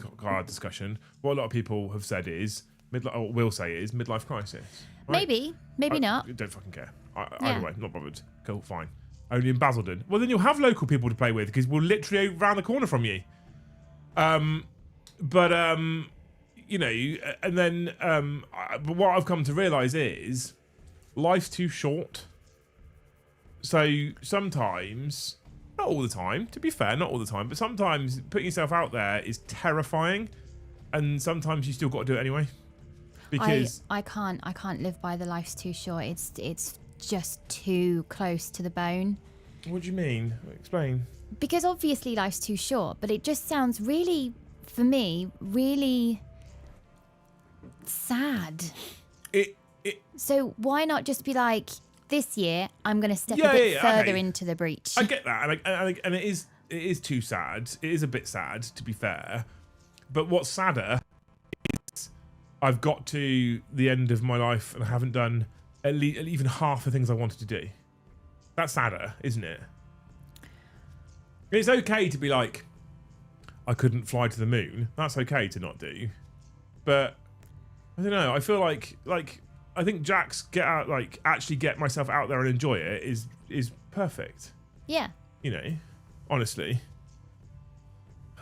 discussion. What a lot of people have said is midlife crisis. Right? Maybe not. Don't fucking care. Either way, not bothered. Cool, fine. Only in Basildon. Well, then you'll have local people to play with because we're literally around the corner from you. You know, and then but what I've come to realise is life's too short. So sometimes, not all the time, to be fair, not all the time, but sometimes putting yourself out there is terrifying, and sometimes you still got to do it anyway. Because I can't live by the life's too short. It's just too close to the bone. What do you mean? Explain. Because obviously life's too short, but it just sounds really, for me, really sad. So why not just be like, this year I'm going to step a bit further into the breach. I get that, and it is too sad. It is a bit sad, to be fair. But what's sadder is I've got to the end of my life and I haven't done at least even half the things I wanted to do. That's sadder, isn't it? It's okay to be like, I couldn't fly to the moon. That's okay to not do. But I don't know. I feel like I think Jack's get out, like actually get myself out there and enjoy it is perfect. Yeah. You know, honestly.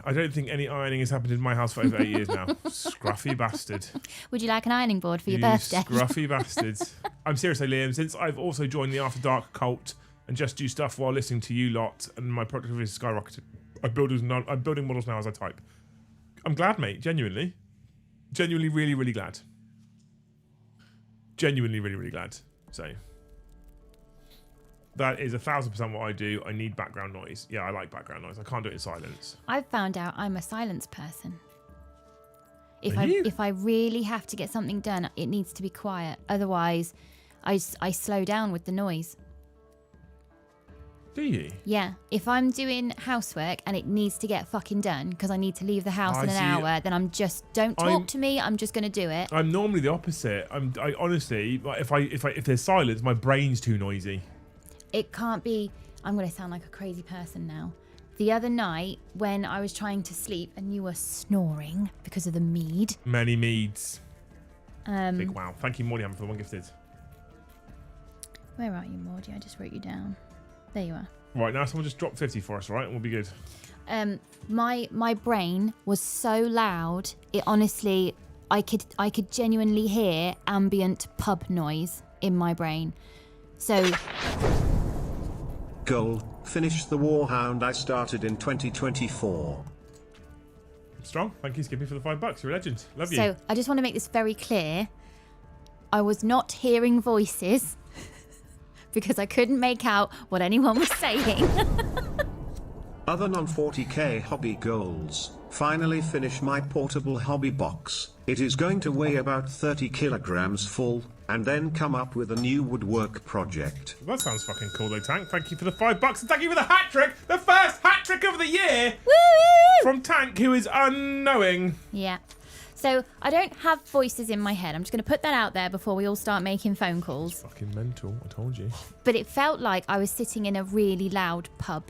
I don't think any ironing has happened in my house for over 8 years now. Scruffy bastard. Would you like an ironing board for your birthday? Scruffy bastards. I'm seriously, Liam, since I've also joined the After Dark cult and just do stuff while listening to you lot and my productivity is skyrocketed. I'm building models now as I type. I'm glad, mate. Genuinely. Genuinely really, really glad. Genuinely really, really glad. So. That is 1,000% what I do. I need background noise. Yeah, I like background noise. I can't do it in silence. I've found out I'm a silence person. If Are you? if I really have to get something done, it needs to be quiet. Otherwise, I slow down with the noise. Do you? Yeah. If I'm doing housework and it needs to get fucking done because I need to leave the house in an hour, then don't talk to me. I'm just going to do it. I'm normally the opposite. I honestly, like, if there's silence, my brain's too noisy. It can't be. I'm going to sound like a crazy person now. The other night when I was trying to sleep and you were snoring because of the mead. Many meads. Big wow. Thank you, Mordy Hammer, for the one gifted. Where are you, Mordy? I just wrote you down. There you are. Right, now someone just drop 50 for us, right? And we'll be good. My brain was so loud. It honestly, I could genuinely hear ambient pub noise in my brain. So. Goal, finish the Warhound I started in 2024. Strong. Thank you, Skippy, for the $5. You're a legend. Love you. So I just want to make this very clear. I was not hearing voices. Because I couldn't make out what anyone was saying. Other non-40k hobby goals. Finally finish my portable hobby box. It is going to weigh about 30 kilograms full, and then come up with a new woodwork project. That sounds fucking cool, though, Tank. Thank you for the $5, and thank you for the hat trick. The first hat trick of the year. Woo! From Tank, who is unknowing. Yeah. So I don't have voices in my head. I'm just going to put that out there before we all start making phone calls. Fucking mental, I told you. But it felt like I was sitting in a really loud pub.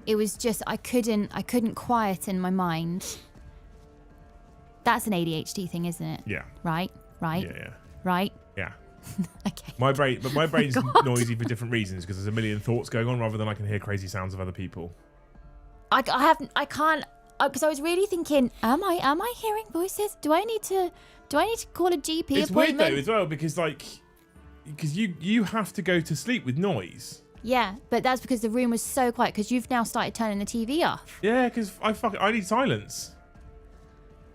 It was just I couldn't quieten my mind. That's an ADHD thing, isn't it? Yeah. Right? Yeah. Right? Yeah. Okay. My brain's God. noisy for different reasons because there's a million thoughts going on rather than I can hear crazy sounds of other people. I can't. Because I was really thinking, am I hearing voices? Do I need to call a GP It's appointment? weird though as well because you have to go to sleep with noise. Yeah, but that's because the room was so quiet. Because you've now started turning the TV off. Yeah, because I need silence.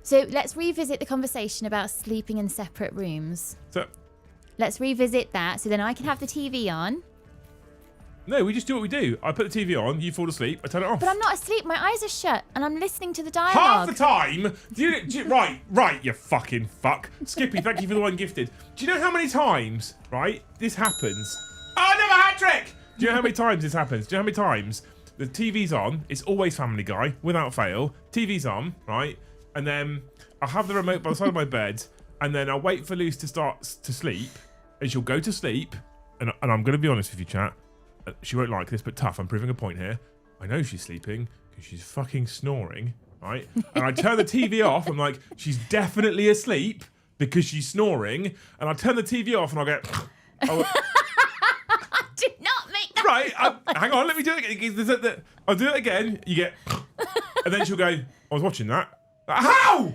So let's revisit the conversation about sleeping in separate rooms. So Let's revisit that. So then I can have the TV on. no, we just do what we do. I put the TV on, you fall asleep, I turn it off. But I'm not asleep. My eyes are shut, and I'm listening to the dialogue. Half the time, right, you fucking fuck. Skippy, thank you for the one gifted. Do you know how many times, right, this happens? Oh, another hat trick! Do you know how many times this happens? Do you know how many times the TV's on? It's always Family Guy, without fail. TV's on, right? And then I'll have the remote by the side of my bed, and then I'll wait for Luce to start to sleep, and she'll go to sleep, and I'm going to be honest with you, chat. She won't like this, but tough, I'm proving a point here. I know she's sleeping because she's fucking snoring, right? And I turn the TV off. I'm like, she's definitely asleep because she's snoring. And I turn the TV off and I'll get... Do not make that. Right, hang on, let me do it again. I'll do it again. You get... And then she'll go, I was watching that. How?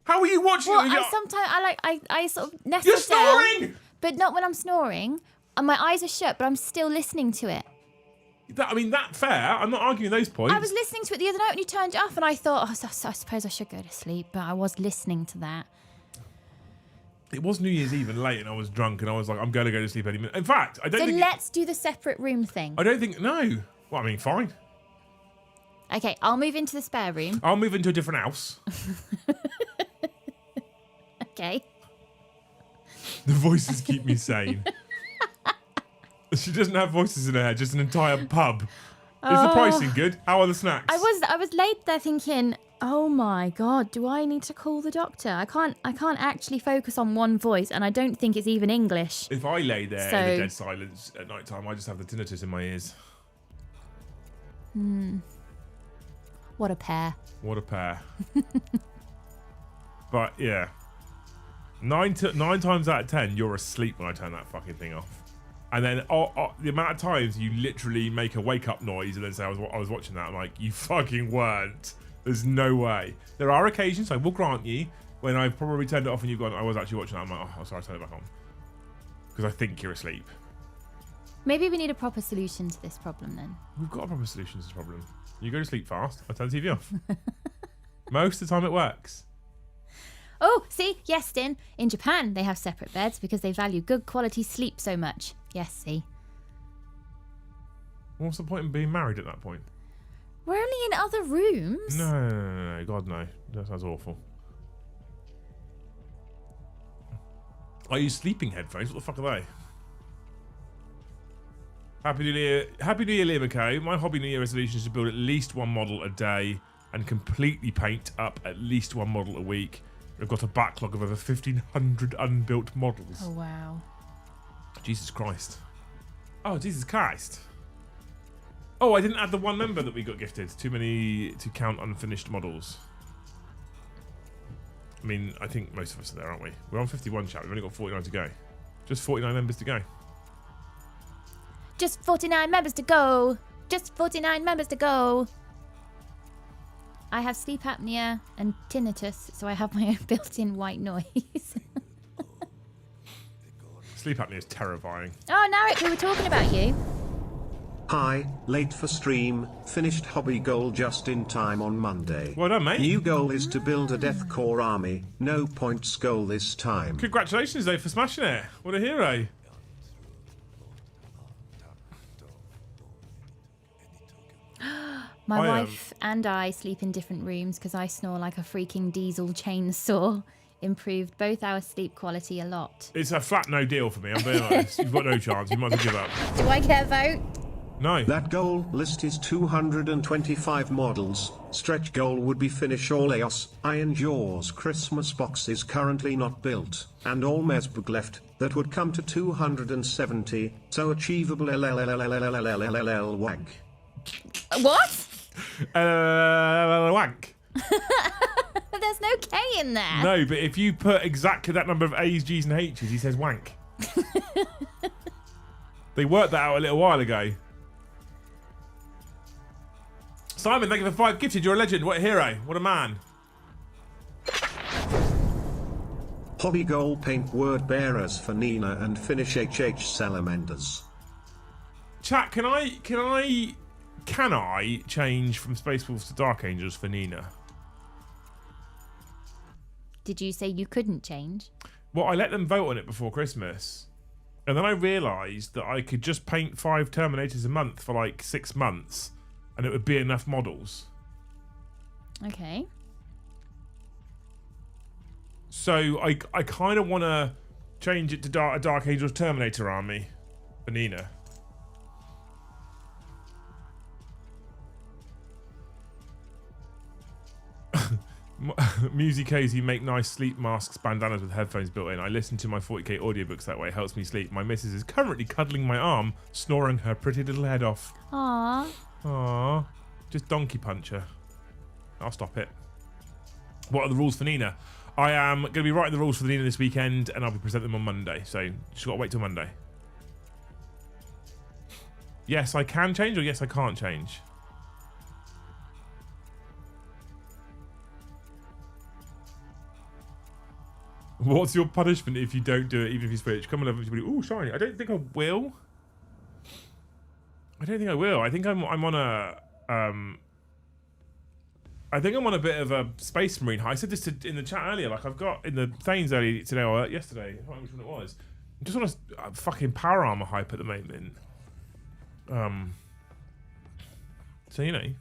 How are you watching Well, it? I sort of nest You're it down, snoring! but not when I'm snoring. And my eyes are shut, but I'm still listening to it. That's fair. I'm not arguing those points. I was listening to it the other night when you turned it off, and I thought, I suppose I should go to sleep, but I was listening to that. It was New Year's Eve and late, and I was drunk, and I was like, I'm going to go to sleep any minute. In fact, I don't think... let's do the separate room thing. I don't think... No. Well, I mean, fine. Okay, I'll move into the spare room. I'll move into a different house. Okay. The voices keep me sane. She doesn't have voices in her head, just an entire pub. Is the pricing good? How are the snacks? I was laid there thinking, oh my god, do I need to call the doctor? I can't actually focus on one voice, and I don't think it's even English. If I lay there in the dead silence at night time, I just have the tinnitus in my ears. What a pair. What a pair. But yeah. 9 times out of 10, you're asleep when I turn that fucking thing off. And then the amount of times you literally make a wake-up noise and then say, I was watching that, I'm like, you fucking weren't. There's no way. There are occasions, I will grant you, when I've probably turned it off and you've gone, I was actually watching that, I'm like, oh, sorry, turn it back on. Because I think you're asleep. Maybe we need a proper solution to this problem then. We've got a proper solution to this problem. You go to sleep fast, I turn the TV off. Most of the time it works. Oh, see? Yes, in Japan, they have separate beds because they value good quality sleep so much. Yes, see? What's the point in being married at that point? We're only in other rooms. No. God, no. That sounds awful. I use sleeping headphones. What the fuck are they? Happy New Year, Liam McKay. My hobby New Year resolution is to build at least one model a day and completely paint up at least one model a week. I've got a backlog of over 1,500 unbuilt models. Oh, wow. Jesus Christ. Oh, Jesus Christ. Oh, I didn't add the one member that we got gifted. Too many to count unfinished models. I mean, I think most of us are there, aren't we? We're on 51, chat. We've only got 49 to go. Just 49 members to go. Just 49 members to go. Just 49 members to go. I have sleep apnea and tinnitus, so I have my own built-in white noise. Sleep apnea is terrifying. Oh, Narek, we were talking about you. Hi, late for stream, finished hobby goal just in time on Monday. Well done, mate. New goal is to build a deathcore army, no points goal this time. Congratulations, though, for smashing it. What a hero. My wife and I sleep in different rooms because I snore like a freaking diesel chainsaw. Improved both our sleep quality a lot. It's a flat no deal for me, I'm being honest. You've got no chance. You might as well give up. Do I get a vote? No. That goal list is 225 models. Stretch goal would be finish all EOS. Iron Jaws Christmas box is currently not built, and all Mesbug left. That would come to 270, so achievable wag. What? Wank. There's no K in there. No, but if you put exactly that number of A's, G's, and H's, he says wank. They worked that out a little while ago. Simon, thank you for 5 gifted. You're a legend. What a hero. What a man. Hobby goal paint word bearers for Nina and finish HH Salamanders. Chat, can I change from Space Wolves to Dark Angels for Nina? Did you say you couldn't change? Well, I let them vote on it before Christmas. And then I realised that I could just paint 5 Terminators a month for like 6 months and it would be enough models. Okay. So I kind of want to change it to a Dark Angels Terminator army for Nina. Music Cozy make nice sleep masks, bandanas with headphones built in. I listen to my 40k audiobooks that way. It helps me sleep. My missus is currently cuddling my arm, snoring her pretty little head off. Aww. Aww. Just donkey punch her. I'll stop it. What are the rules for Nina? I am going to be writing the rules for the Nina this weekend and I'll be presenting them on Monday. So just got to wait till Monday. Yes, I can change or yes, I can't change. What's your punishment if you don't do it, even if you switch? Come on, everybody. Ooh, shiny. I don't think I will. I think I'm on a I think I'm on a bit of a Space Marine high. I said this in the chat earlier. Like I've got in the Thanes earlier today or yesterday. I can't remember which one it was. I'm just on a fucking power armor hype at the moment. So you know.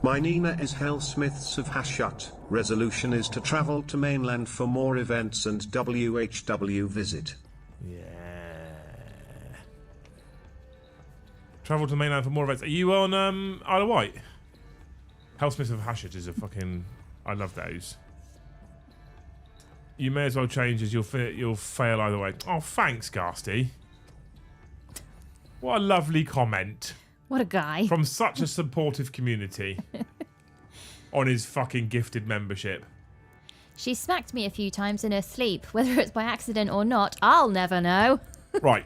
My Nina is Hellsmiths of Hashut. Resolution is to travel to mainland for more events and WHW visit. Yeah. Travel to mainland for more events. Are you on Isle of Wight? Hellsmiths of Hashut is a fucking... I love those. You may as well change as you'll fail either way. Oh, thanks, Garsty. What a lovely comment. What a guy. From such a supportive community on his fucking gifted membership. She smacked me a few times in her sleep. Whether it's by accident or not, I'll never know. Right.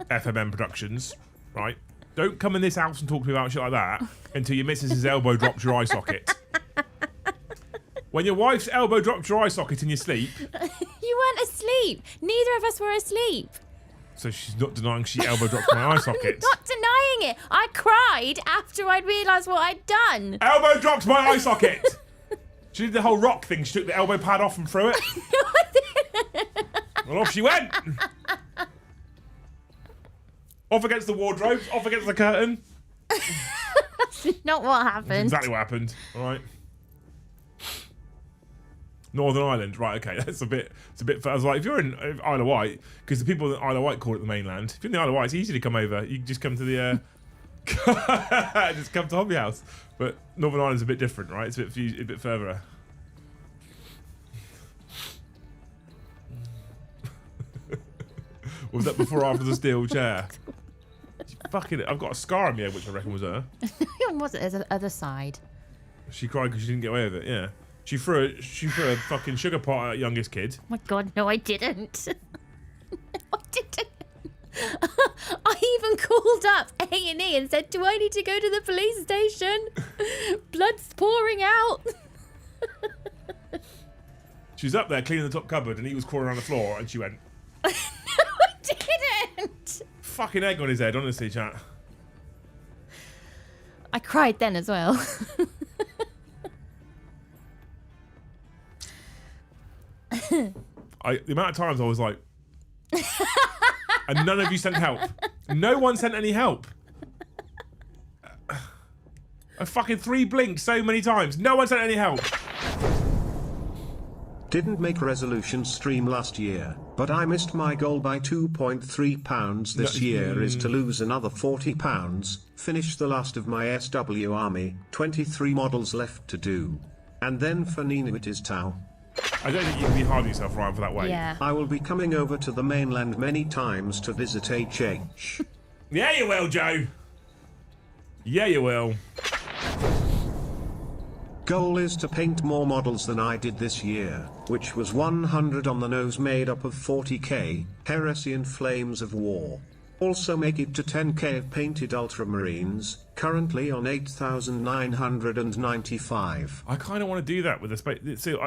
FMM Productions. Right. Don't come in this house and talk to me about shit like that until your missus's elbow drops your eye socket. When your wife's elbow drops your eye socket in your sleep... You weren't asleep. Neither of us were asleep. So she's not denying she elbow dropped my eye socket. I'm not denying it. I cried after I'd realised what I'd done. Elbow dropped my eye socket. She did the whole rock thing. She took the elbow pad off and threw it. No, I didn't. Well, off she went. Off against the wardrobes, off against the curtain. That's not what happened. That's exactly what happened. All right. Northern Ireland, right? Okay, that's a bit. I was like, if you're in Isle of Wight, because the people in Isle of Wight call it the mainland. If you're in the Isle of Wight, it's easy to come over. You can just come to the, just come to Hobby House. But Northern Ireland's a bit different, right? It's a bit further. Was that before or after the steel chair? Fucking, I've got a scar on me head, which I reckon was her. Was it? There's the other side. She cried because she didn't get away with it. Yeah. She threw a fucking sugar pot at youngest kid. Oh my God, no, I didn't. No, I didn't. I even called up A&E and said, do I need to go to the police station? Blood's pouring out. She was up there cleaning the top cupboard and he was crawling around the floor and she went, No, I didn't. fucking egg on his head, honestly, chat. I cried then as well. The amount of times I was like, and none of you sent help. No one sent any help. I fucking 3 blinked so many times. No one sent any help. Didn't make resolution stream last year, but I missed my goal by £2.3 this year is to lose another £40, finish the last of my SW army, 23 models left to do. And then for Nina it is Tau. I don't think you can be hard on yourself, Ryan, for that way. Yeah. I will be coming over to the mainland many times to visit HH. Yeah, you will, Joe. Yeah, you will. Goal is to paint more models than I did this year, which was 100 on the nose made up of 40k, Heresy and Flames of War. Also make it to 10k of painted Ultramarines, currently on 8,995. I kind of want to do that with the space. See,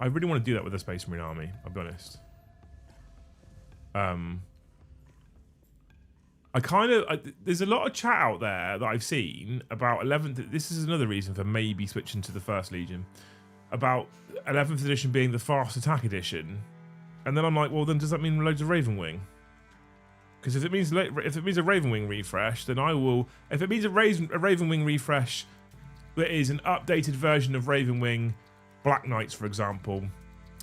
I really want to do that with the Space Marine Army, I'll be honest. There's a lot of chat out there that I've seen about 11th. This is another reason for maybe switching to the First Legion. About 11th edition being the fast attack edition. And then I'm like, well, then does that mean loads of Raven Wing? Because if it means a Raven Wing refresh, then I will. If it means a Raven Wing refresh that is an updated version of Raven Wing Black Knights, for example,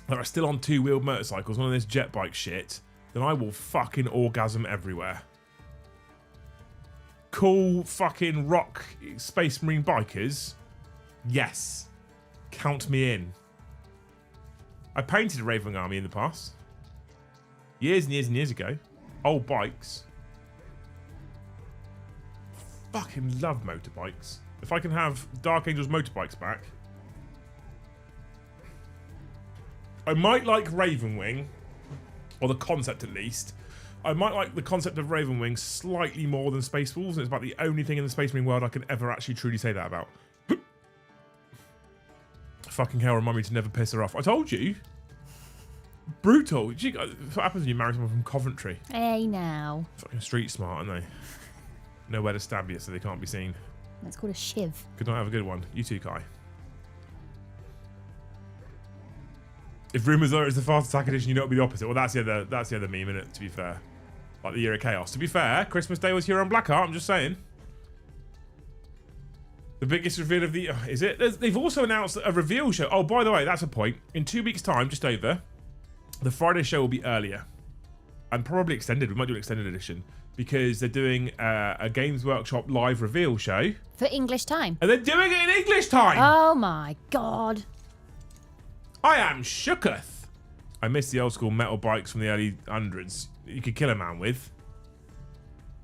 that are still on 2-wheeled motorcycles, none of this jet bike shit, then I will fucking orgasm everywhere. Cool fucking rock Space Marine bikers, yes, count me in. I painted a Raven Wing army in the past, years and years and years ago. Old bikes. Fucking love motorbikes. If I can have Dark Angels motorbikes back. I might like Raven Wing, or the concept at least. I might like the concept of Raven Wing slightly more than Space Wolves, and it's about the only thing in the Space Marine world I can ever actually truly say that about. Fucking hell, remind me to never piss her off. I told you. Brutal. What happens when you marry someone from Coventry? Hey, now. Fucking street smart, aren't they? Nowhere to stab you, so they can't be seen. That's called a shiv. Good night, have a good one. You too, Kai. If rumours are it's the fast attack edition, you know it'll be the opposite. Well, that's the other meme, innit, to be fair. Like the Year of Chaos. To be fair, Christmas Day was here on Blackheart, I'm just saying. The biggest reveal of the... is it? They've also announced a reveal show. Oh, by the way, that's a point. In 2 weeks' time, just over, the Friday show will be earlier. And probably extended. We might do an extended edition. Because they're doing a Games Workshop live reveal show. For English time. And they're doing it in English time! Oh my God. I am shooketh. I miss the old school metal bikes from the early hundreds. You could kill a man with.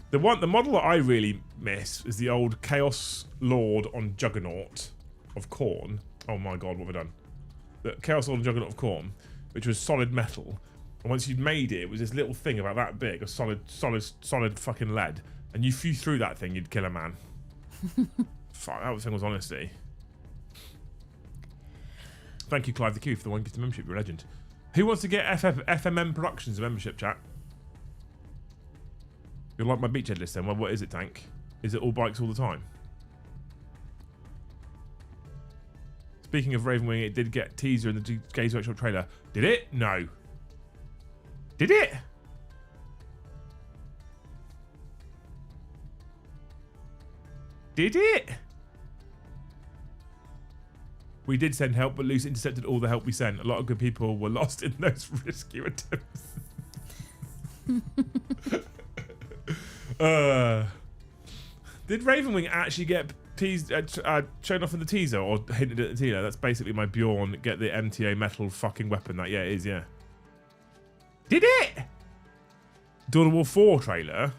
The model that I really miss is the old Chaos Lord on Juggernaut of Khorne. Oh my God, what have I done? The Chaos Lord on Juggernaut of Khorne, which was solid metal. And once you'd made it, it was this little thing about that big, a solid fucking lead. And if you threw that thing, you'd kill a man. Fuck, that thing was honesty. Thank you, Clive the Q, for the 1 gift membership. You're a legend. Who wants to get FMM Productions a membership, chat? You like my beachhead list then? Well, what is it, Tank? Is it all bikes all the time? Speaking of Raven Wing, it did get teaser in the Games Workshop trailer. Did it? No. Did it? Did it? We did send help, but Luce intercepted all the help we sent. A lot of good people were lost in those rescue attempts. Did Ravenwing actually get teased, shown off in the teaser or hinted at the teaser? That's basically my Bjorn get the MTA metal fucking weapon. That, yeah, it is, yeah. Did it? Dawn of War 4 trailer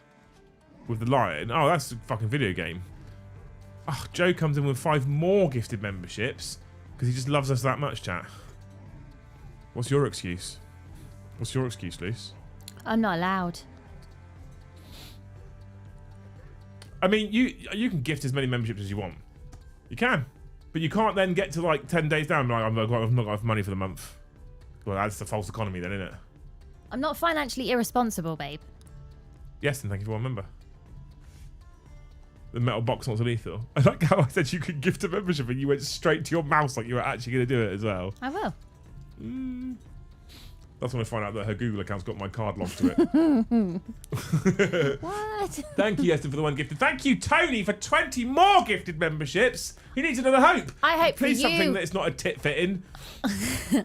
with the lion. Oh, that's a fucking video game. Oh, Joe comes in with 5 more gifted memberships because he just loves us that much, chat. What's your excuse? What's your excuse, Luce? I'm not allowed. I mean, you can gift as many memberships as you want. You can. But you can't then get to like 10 days down and be like, I've not got enough money for the month. Well, that's the false economy then, isn't it? I'm not financially irresponsible, babe. Yes, and thank you for one member. The metal box not so lethal. I like how I said you could gift a membership and you went straight to your mouse like you were actually going to do it as well. I will. That's when I find out that her Google account's got my card logged to it. What? Thank you, Esther, for the one gifted. Thank you, Tony, for 20 more gifted memberships. He needs another hope. I hope Please for you. something that's not a tit fitting.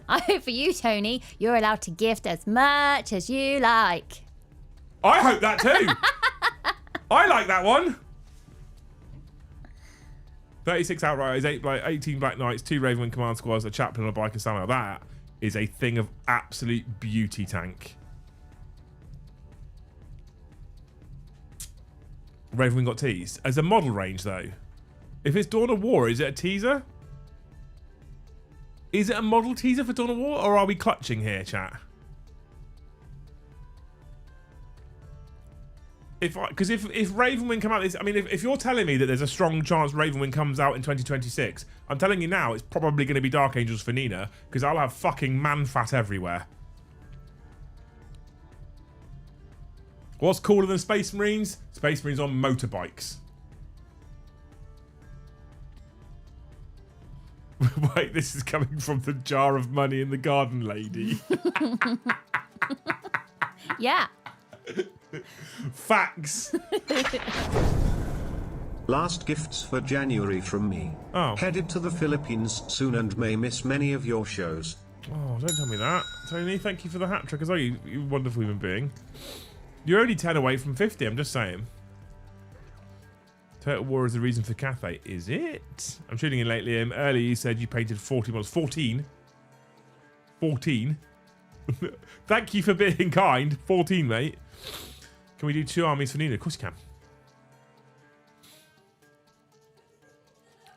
I hope for you, Tony, you're allowed to gift as much as you like. I hope that too. I like that one. 36 Outriders, 18 Black Knights, 2 Ravenwing Command Squads, a Chaplain, a Biker Samurai. That is a thing of absolute beauty, Tank. Ravenwing got teased. As a model range, though. If it's Dawn of War, is it a teaser? Is it a model teaser for Dawn of War, or are we clutching here, chat? Because if Ravenwing come out, I mean, if you're telling me that there's a strong chance Ravenwing comes out in 2026, I'm telling you now, it's probably going to be Dark Angels for Nina, because I'll have fucking man fat everywhere. What's cooler than Space Marines? Space Marines on motorbikes. Wait, this is coming from the jar of money in the garden lady. Yeah. Facts. Last gifts for January from me. Oh. Headed to the Philippines soon and may miss many of your shows. Oh, don't tell me that. Tony, thank you for the hat trick as well, you wonderful human being. You're only 10 away from 50, I'm just saying. Total War is the reason for Cathay. Is it? I'm tuning in lately. Earlier you said you painted 40 models. 14. 14. Thank you for being kind. 14, mate. Can we do 2 armies for Nina? Of course you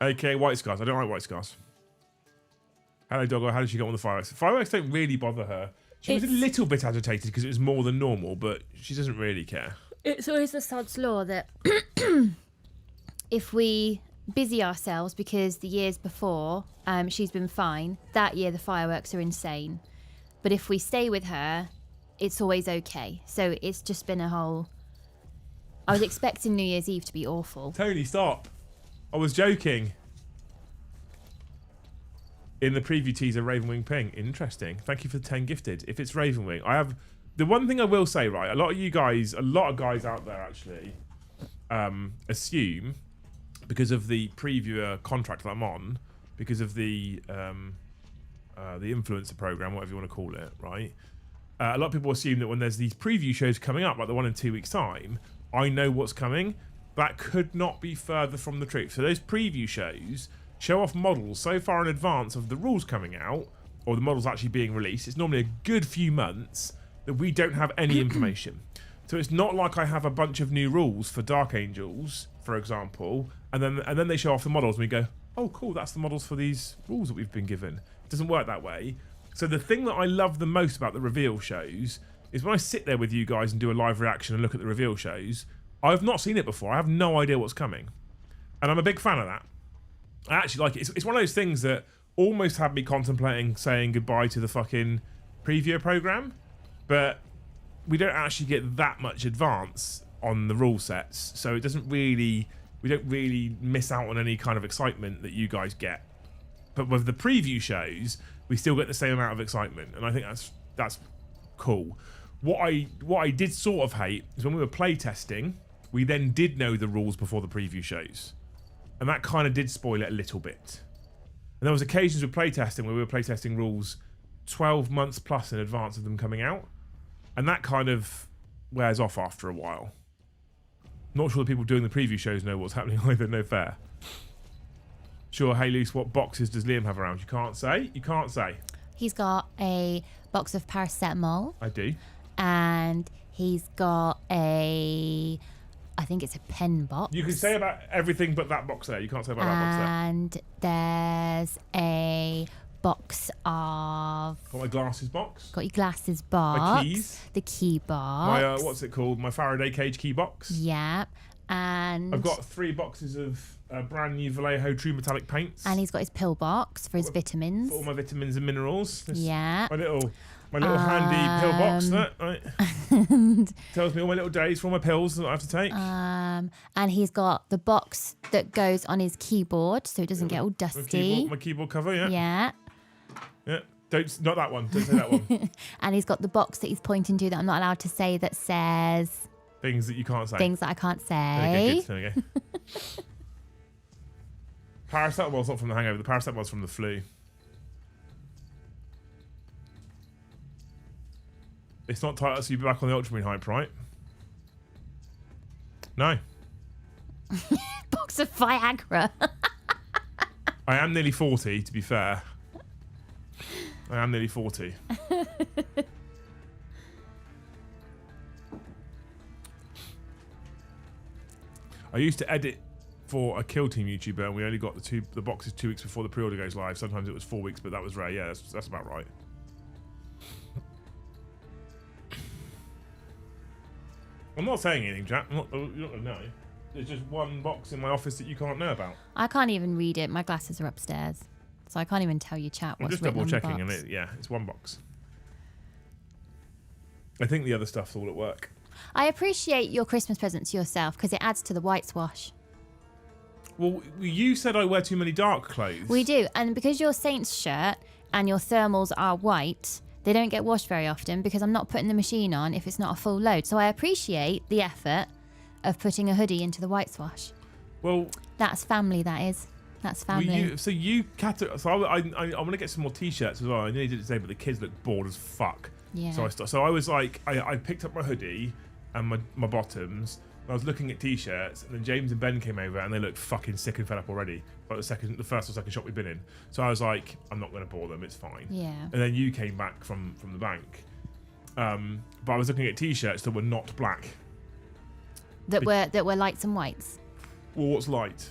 can. Okay, White Scars. I don't like White Scars. Hello, Doggo. How did she get on the fireworks? Fireworks don't really bother her. She was a little bit agitated because it was more than normal, but she doesn't really care. It's always the sod's law that if we busy ourselves because the years before she's been fine, that year the fireworks are insane. But if we stay with her, it's always okay. So it's just been a whole... I was expecting New Year's Eve to be awful. Tony, stop. I was joking. In the preview teaser, Ravenwing Ping. Interesting. Thank you for the 10 gifted. If it's Ravenwing, I have... The one thing I will say, right, a lot of guys out there actually assume, because of the previewer contract that I'm on, because of the influencer program, whatever you want to call it, right? A lot of people assume that when there's these preview shows coming up, like the one in 2 weeks' time, I know what's coming. That could not be further from the truth. So those preview shows show off models so far in advance of the rules coming out, or the models actually being released. It's normally a good few months that we don't have any information. So it's not like I have a bunch of new rules for Dark Angels, for example, and then they show off the models and we go, oh cool, that's the models for these rules that we've been given. It doesn't work that way. So the thing that I love the most about the reveal shows is when I sit there with you guys and do a live reaction and look at the reveal shows, I've not seen it before. I have no idea what's coming. And I'm a big fan of that. I actually like it. It's one of those things that almost had me contemplating saying goodbye to the fucking preview program, but we don't actually get that much advance on the rule sets, so it doesn't really, we don't really miss out on any kind of excitement that you guys get. But with the preview shows, we still get the same amount of excitement, and I think that's cool. What I did sort of hate is when we were play testing, we then did know the rules before the preview shows. And that kind of did spoil it a little bit. And there was occasions with playtesting where we were playtesting rules 12 months plus in advance of them coming out. And that kind of wears off after a while. Not sure the people doing the preview shows know what's happening either, no fair. Sure, hey Luce, what boxes does Liam have around? You can't say? You can't say. He's got a box of paracetamol. I do. And he's got I think it's a pen box. You can say about everything but that box there. You can't say about that box there. And there's a box of... Got my glasses box. Got your glasses box. My keys. The key box. My, what's it called? My Faraday cage key box. Yeah. And... I've got 3 boxes of brand new Vallejo True Metallic paints. And he's got his pill box for his vitamins. For all my vitamins and minerals. Yeah. My little handy pill box, that right? Tells me all my little days for all my pills that I have to take. And he's got the box that goes on his keyboard so it doesn't get all dusty. My keyboard cover, yeah. Yeah. Yeah. Not that one. Don't say that one. And he's got the box that he's pointing to that I'm not allowed to say that says... Things that you can't say. Things that I can't say. There we go. Paracetamol's not from the hangover. The paracetamol's from the flu. It's not tight, so you'll be back on the Ultramarine hype, right? No. Box of Viagra. I am nearly 40, to be fair. I am nearly 40. I used to edit for a Kill Team YouTuber, and we only got the boxes 2 weeks before the pre-order goes live. Sometimes it was 4 weeks, but that was rare. Yeah, that's about right. I'm not saying anything, Jack. You're not gonna know. There's just one box in my office that you can't know about. I can't even read it. My glasses are upstairs, so I can't even tell you, chat, what's written on the box. I'm just double checking, and it's one box. I think the other stuff's all at work. I appreciate your Christmas present to yourself because it adds to the white wash. Well, you said I wear too many dark clothes. We do, and because your Saints shirt and your thermals are white, they don't get washed very often because I'm not putting the machine on if it's not a full load. So I appreciate the effort of putting a hoodie into the white wash. Well, that's family. That is. That's family. I want to get some more t-shirts as well. I nearly did it today, but the kids look bored as fuck. Yeah. So I was like, I picked up my hoodie and my bottoms. I was looking at t-shirts, and then James and Ben came over, and they looked fucking sick and fed up already. Like the first or second shop we've been in. So I was like, I'm not going to bore them. It's fine. Yeah. And then you came back from the bank, but I was looking at t-shirts that were not black. That were lights and whites. Well, what's light?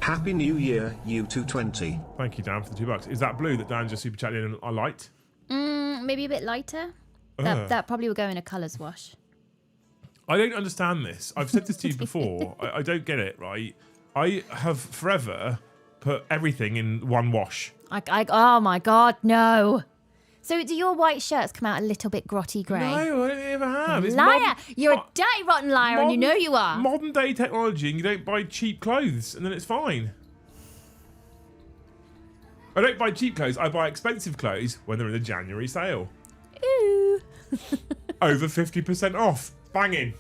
Happy New Year, U220. Thank you, Dan, for the $2. Is that blue that Dan just super chatted in a light? Maybe a bit lighter. That probably will go in a colours wash. I don't understand this. I've said this to you before. I don't get it, right? I have forever put everything in one wash. Oh my God, no. So do your white shirts come out a little bit grotty grey? No, I don't ever have. It's liar! You're a dirty, rotten liar, and you know you are. Modern day technology, and you don't buy cheap clothes, and then it's fine. I don't buy cheap clothes. I buy expensive clothes when they're in the January sale. Ooh. Over 50% off. Banging.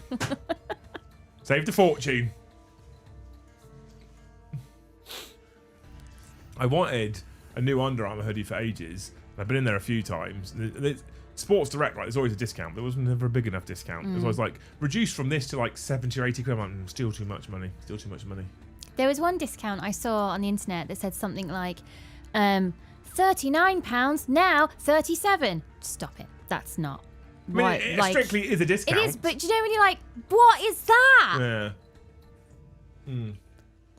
Saved a fortune. I wanted a new Under Armour hoodie for ages. I've been in there a few times. Sports Direct, right? There's always a discount. There was never a big enough discount. It was always like reduced from this to like 70 or 80 quid. I'm like, still too much money. Still too much money. There was one discount I saw on the internet that said something like, £39 now, 37. Stop it. That's not. I mean, right, it strictly is a discount. It is, but do you know when you're like, what is that? Yeah. Mm.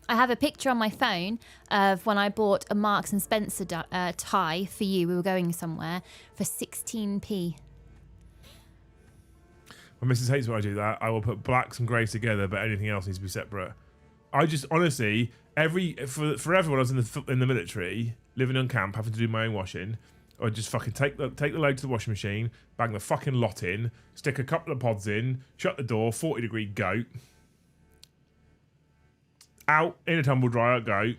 I have a picture on my phone of when I bought a Marks and Spencer tie for you. We were going somewhere for 16p. My missus hates when I do that. I will put blacks and greys together, but anything else needs to be separate. I just honestly, forever when I was in the military, living on camp, having to do my own washing, I'd just fucking take the load to the washing machine, bang the fucking lot in, stick a couple of pods in, shut the door, 40-degree goat. Out in a tumble dryer, go.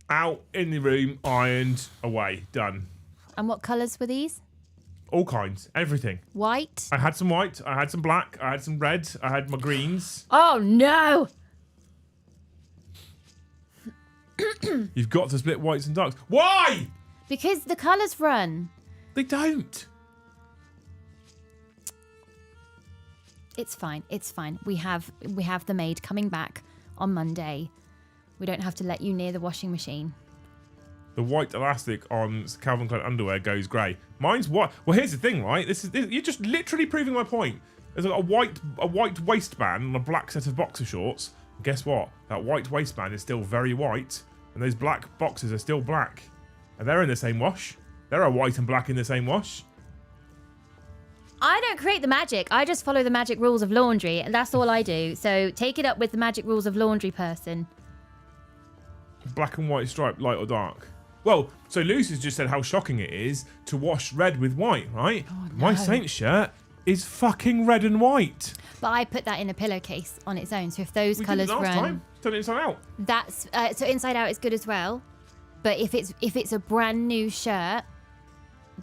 Out in the room, ironed, away, done. And what colours were these? All kinds. Everything. White? I had some white. I had some black. I had some red. I had my greens. Oh, no! You've got to split whites and darks. Why? Because the colours run. They don't. It's fine. It's fine. We have the maid coming back on Monday. We don't have to let you near the washing machine. The white elastic on Calvin Klein underwear goes grey. Mine's white. Well, here's the thing, right? You're just literally proving my point. There's a white waistband and a black set of boxer shorts. And guess what? That white waistband is still very white, and those black boxers are still black, and they're in the same wash. There are white and black in the same wash. I don't create the magic. I just follow the magic rules of laundry, and that's all I do. So take it up with the magic rules of laundry person. Black and white stripe, light or dark? Well, so Lucy's just said how shocking it is to wash red with white, right? Oh, no. My Saints shirt is fucking red and white. But I put that in a pillowcase on its own. So if those We colours did it last run, time. Turn it inside out. that's so inside out is good as well. But if it's a brand new shirt,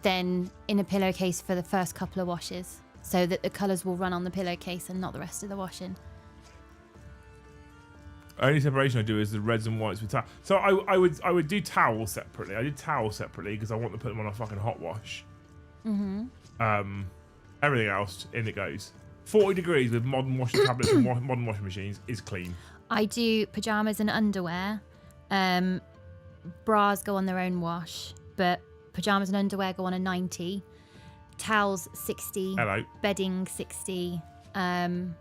then in a pillowcase for the first couple of washes, so that the colours will run on the pillowcase and not the rest of the washing. Only separation I do is the reds and whites with towel. So I would do towels separately. I did towels separately because I want to put them on a fucking hot wash. Everything else in it goes. 40 degrees with modern washing tablets and modern washing machines is clean. I do pyjamas and underwear. Bras go on their own wash, but pyjamas and underwear go on a 90. Towels 60. Hello. Bedding 60. And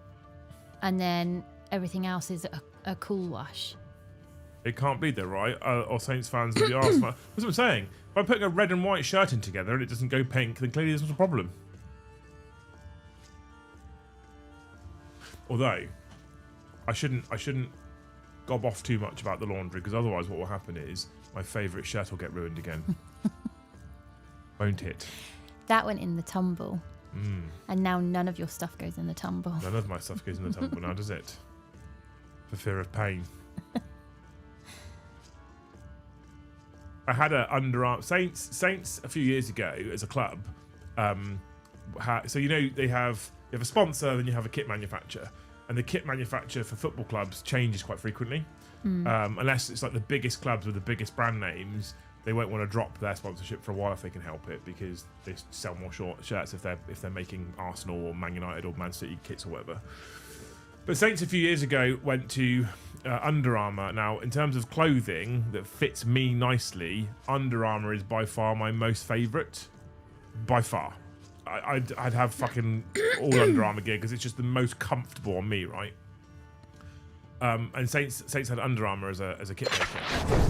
then everything else is a cool wash. It can't be there, right? Or Saints fans will be asked. That's what I'm saying. By putting a red and white shirt in together and it doesn't go pink, then clearly there's not a problem. Although, I shouldn't gob off too much about the laundry, because otherwise what will happen is my favourite shirt will get ruined again. Won't it? That went in the tumble. And now none of your stuff goes in the tumble. None of my stuff goes in the tumble now, does it? For fear of pain. I had a underarm Saints a few years ago as a club. So they have a sponsor, then you have a kit manufacturer, and the kit manufacturer for football clubs changes quite frequently. Unless it's like the biggest clubs with the biggest brand names, they won't want to drop their sponsorship for a while if they can help it, because they sell more shirts if they're making Arsenal or Man United or Man City kits or whatever. But Saints a few years ago went to Under Armour. Now, in terms of clothing that fits me nicely, Under Armour is by far my most favourite. By far. I'd have fucking all Under Armour gear because it's just the most comfortable on me, right? And Saints had Under Armour as a kit maker.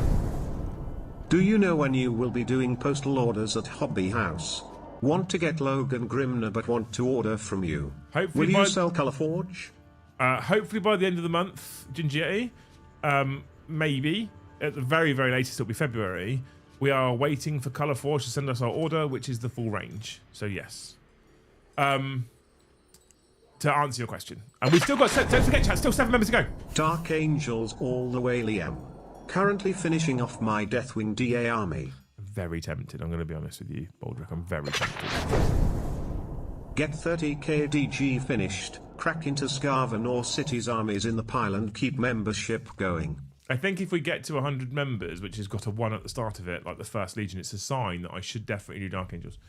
Do you know when you will be doing postal orders at Hobby House? Want to get Logan Grimner but want to order from you? Hopefully will you sell Colourforge? Hopefully by the end of the month, Gingetti. Maybe. At the very, very latest, it'll be February. We are waiting for Colourforge to send us our order, which is the full range. So, yes. To answer your question. And we've still got, don't forget, chat, still 7 members to go. Dark Angels all the way, Liam. Currently finishing off my Deathwing DA army. Very tempted, I'm going to be honest with you, Baldrick. I'm very tempted. Get 30k DG finished, crack into Scarvan or City's armies in the pile and keep membership going. I think if we get to 100 members, which has got a 1 at the start of it, like the first Legion, it's a sign that I should definitely do Dark Angels.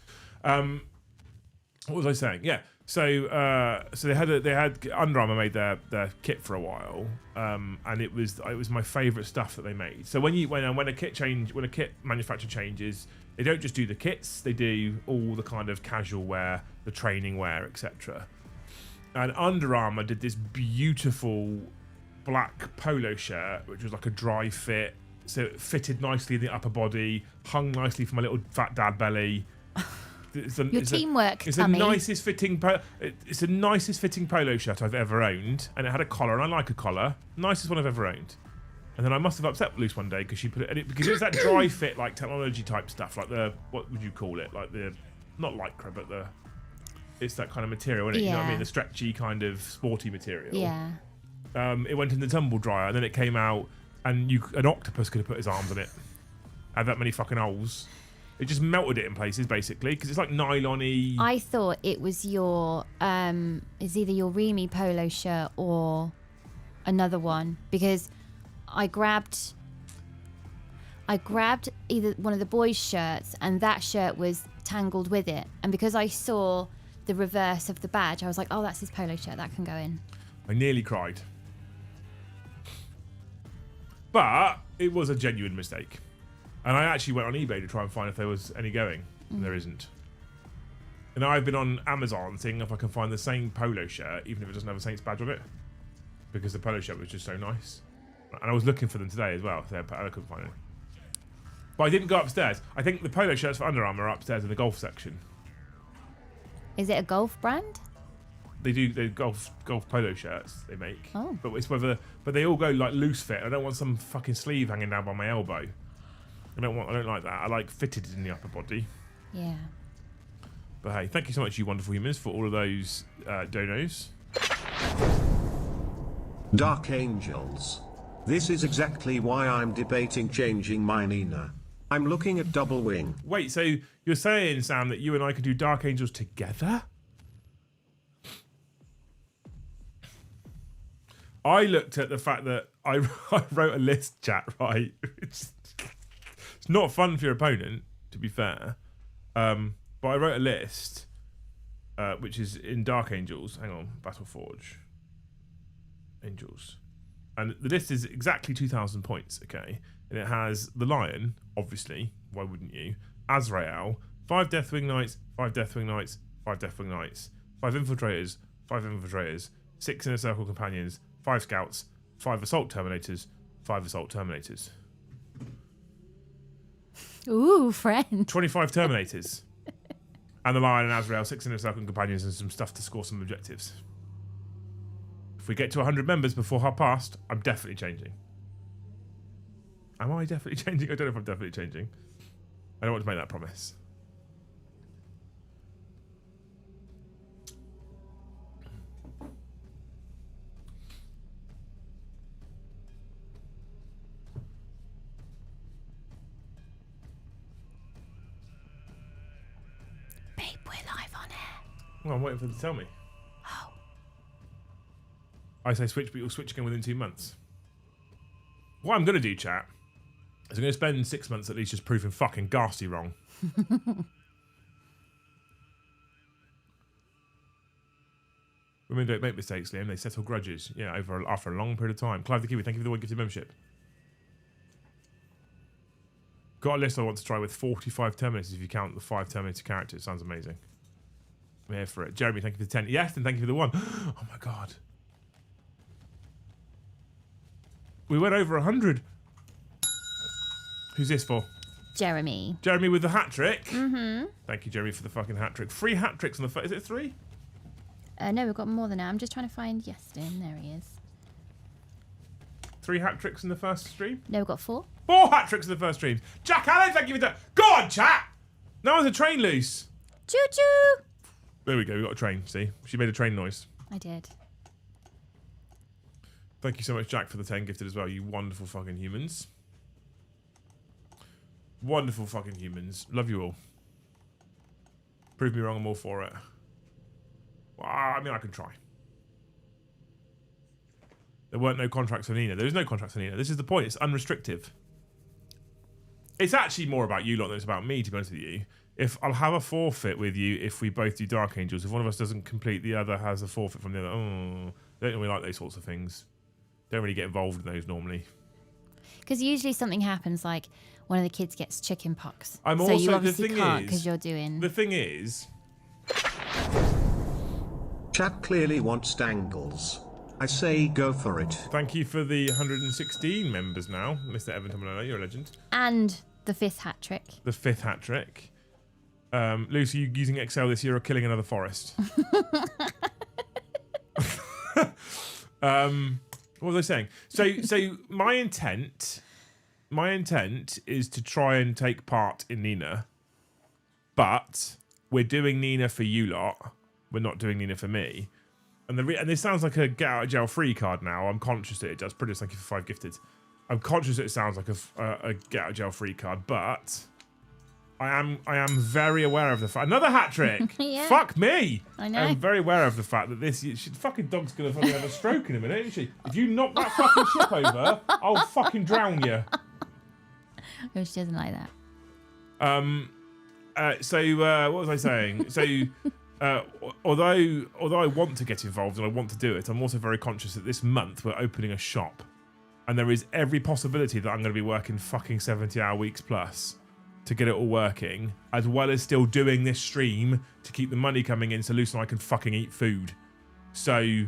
What was I saying? Yeah. So they had Under Armour made their kit for a while, and it was my favourite stuff that they made. So when a kit manufacturer changes, they don't just do the kits, they do all the kind of casual wear, the training wear, etc. And Under Armour did this beautiful black polo shirt, which was like a dry fit, so it fitted nicely in the upper body, hung nicely from my little fat dad belly. Your teamwork. It's the nicest fitting polo shirt I've ever owned, and it had a collar, and I like a collar. Nicest one I've ever owned. And then I must have upset Luce one day because she put it because it was that dry fit, like technology type stuff, like the, what would you call it, like the, not lycra, but it's that kind of material, isn't it? Yeah. You know what I mean? The stretchy kind of sporty material. Yeah. It went in the tumble dryer, and then it came out, and an octopus could have put his arms on it. Had that many fucking holes. It just melted it in places, basically, because it's like nylon-y. I thought it was your, it's either your Remy polo shirt or another one, because I grabbed either one of the boys' shirts and that shirt was tangled with it. And because I saw the reverse of the badge, I was like, oh, that's his polo shirt. That can go in. I nearly cried. But it was a genuine mistake. And I actually went on eBay to try and find if there was any going. And there isn't. And I've been on Amazon seeing if I can find the same polo shirt, even if it doesn't have a Saints badge on it. Because the polo shirt was just so nice. And I was looking for them today as well. So I couldn't find any. But I didn't go upstairs. I think the polo shirts for Under Armour are upstairs in the golf section. Is it a golf brand? They do the golf polo shirts they make. Oh. But it's whether they all go like loose fit. I don't want some fucking sleeve hanging down by my elbow. I don't like that. I like fitted in the upper body. Yeah. But hey, thank you so much, you wonderful humans, for all of those donos. Dark Angels. This is exactly why I'm debating changing my Nina. I'm looking at double wing. Wait, so you're saying, Sam, that you and I could do Dark Angels together? I looked at the fact that I wrote a list, chat, right? It's not fun for your opponent, to be fair. But I wrote a list, which is in Dark Angels. Hang on, Battleforge. Angels. And the list is exactly 2,000 points, okay? And it has the Lion, obviously. Why wouldn't you? Azrael, 5 Deathwing Knights, 5 Deathwing Knights, 5 Deathwing Knights, 5 Infiltrators, 5 Infiltrators, 6 Inner Circle Companions, 5 Scouts, 5 Assault Terminators, 5 Assault Terminators. Ooh, friend. 25 Terminators. And the Lion and Azrael, 6 Inner Circle Companions, and some stuff to score some objectives. If we get to 100 members before half past, I'm definitely changing. Am I definitely changing? I don't know if I'm definitely changing. I don't want to make that promise. Babe, we're live on air. Well, I'm waiting for them to tell me. Oh. I say switch, but you'll switch again within 2 months. What I'm going to do, chat, is I'm going to spend 6 months at least just proving fucking Ghastly wrong. Women don't make mistakes, Liam. They settle grudges. Yeah, after a long period of time. Clive the Kiwi, thank you for the one gifted membership. Got a list I want to try with 45 Terminators if you count the 5 Terminator characters. Sounds amazing. I'm here for it. Jeremy, thank you for the 10. Yes, and thank you for the 1. Oh my god. We went over 100. Who's this for? Jeremy. Jeremy with the hat trick. Mm-hmm. Thank you, Jeremy, for the fucking hat trick. 3 hat tricks on the first. Is it 3? No, we've got more than that. I'm just trying to find Yestin. There he is. 3 hat tricks in the first stream? No, we've got 4. 4 hat tricks in the first stream. Jack Allen, thank you for that. Go on, chat. Now there's a train loose. Choo choo. There we go. We got a train. See, she made a train noise. I did. Thank you so much, Jack, for the 10 gifted as well. You wonderful fucking humans. Wonderful fucking humans. Love you all. Prove me wrong. I'm all for it. Well, I mean, I can try. There weren't no contracts for Nina. There is no contracts for Nina. This is the point. It's unrestrictive. It's actually more about you lot than it's about me, to be honest with you. If I'll have a forfeit with you if we both do Dark Angels. If one of us doesn't complete, the other has a forfeit from the other. Oh, they don't really like those sorts of things. Don't really get involved in those normally. Because usually something happens, like one of the kids gets chicken pox. I'm so also, you the obviously thing can't is, because you're doing. The thing is, Chat clearly wants dangles. I say go for it. thank you for the 116 members now, Mr. Evan Tomalolo. You're a legend. And the 5th hat trick. The 5th hat trick. Lucy, you using Excel this year or killing another forest? What was I saying? So my intent is to try and take part in Nina, but we're doing Nina for you lot. We're not doing Nina for me. And this sounds like a get out of jail free card now. I'm conscious that it does. Pretty thank you for 5 gifted. I'm conscious that it sounds like a get out of jail free card, but I am very aware of the fact. Another hat trick. Yeah. Fuck me. I know. I'm very aware of the fact that this fucking dog's gonna fucking have a stroke in a minute, isn't she? If you knock that fucking ship over, I'll fucking drown you. Oh, she doesn't like that. What was I saying? So, although I want to get involved and I want to do it, I'm also very conscious that this month we're opening a shop, and there is every possibility that I'm going to be working fucking 70-hour weeks plus to get it all working, as well as still doing this stream to keep the money coming in so Luce and I can fucking eat food. So,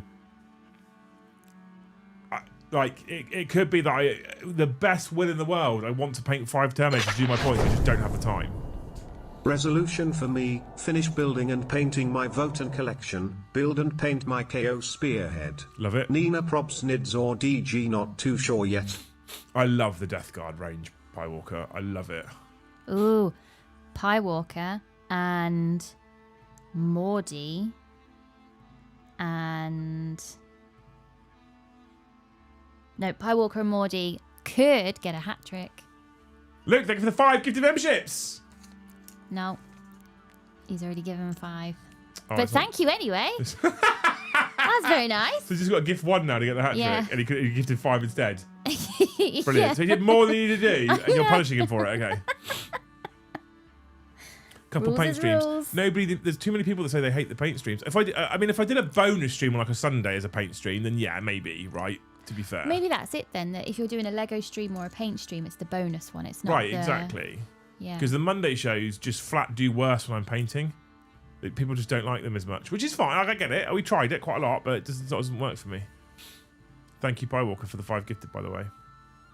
it could be that the best will in the world, I want to paint 5 Terminators to do my points, I just don't have the time. Resolution for me, finish building and painting my Votan collection, build and paint my KO spearhead. Love it. Nina props nids or DG, not too sure yet. I love the Death Guard range, Piewalker. I love it. Ooh, Piewalker and Mordy and... No, Piewalker and Mordy could get a hat trick. Luke, thank you for the 5 gifted memberships. No, he's already given 5. Oh, but thank you anyway. That's very nice. So he's just got to gift 1 now to get the hat Yeah. trick, and he gifted 5 instead. Brilliant. Yeah. So he did more than he needed to do, and you're punishing him for it. Okay. Couple Rules paint is streams. rules. There's too many people that say they hate the paint streams. If I did a bonus stream on like a Sunday as a paint stream, then yeah, maybe, right? To be fair. Maybe that's it then, that if you're doing a Lego stream or a paint stream, it's the bonus one. It's not Right, the... exactly. Yeah. Because the Monday shows just flat do worse when I'm painting. People just don't like them as much, which is fine. I get it. We tried it quite a lot, but it doesn't work for me. Thank you, Piewalker, for the 5 gifted, by the way.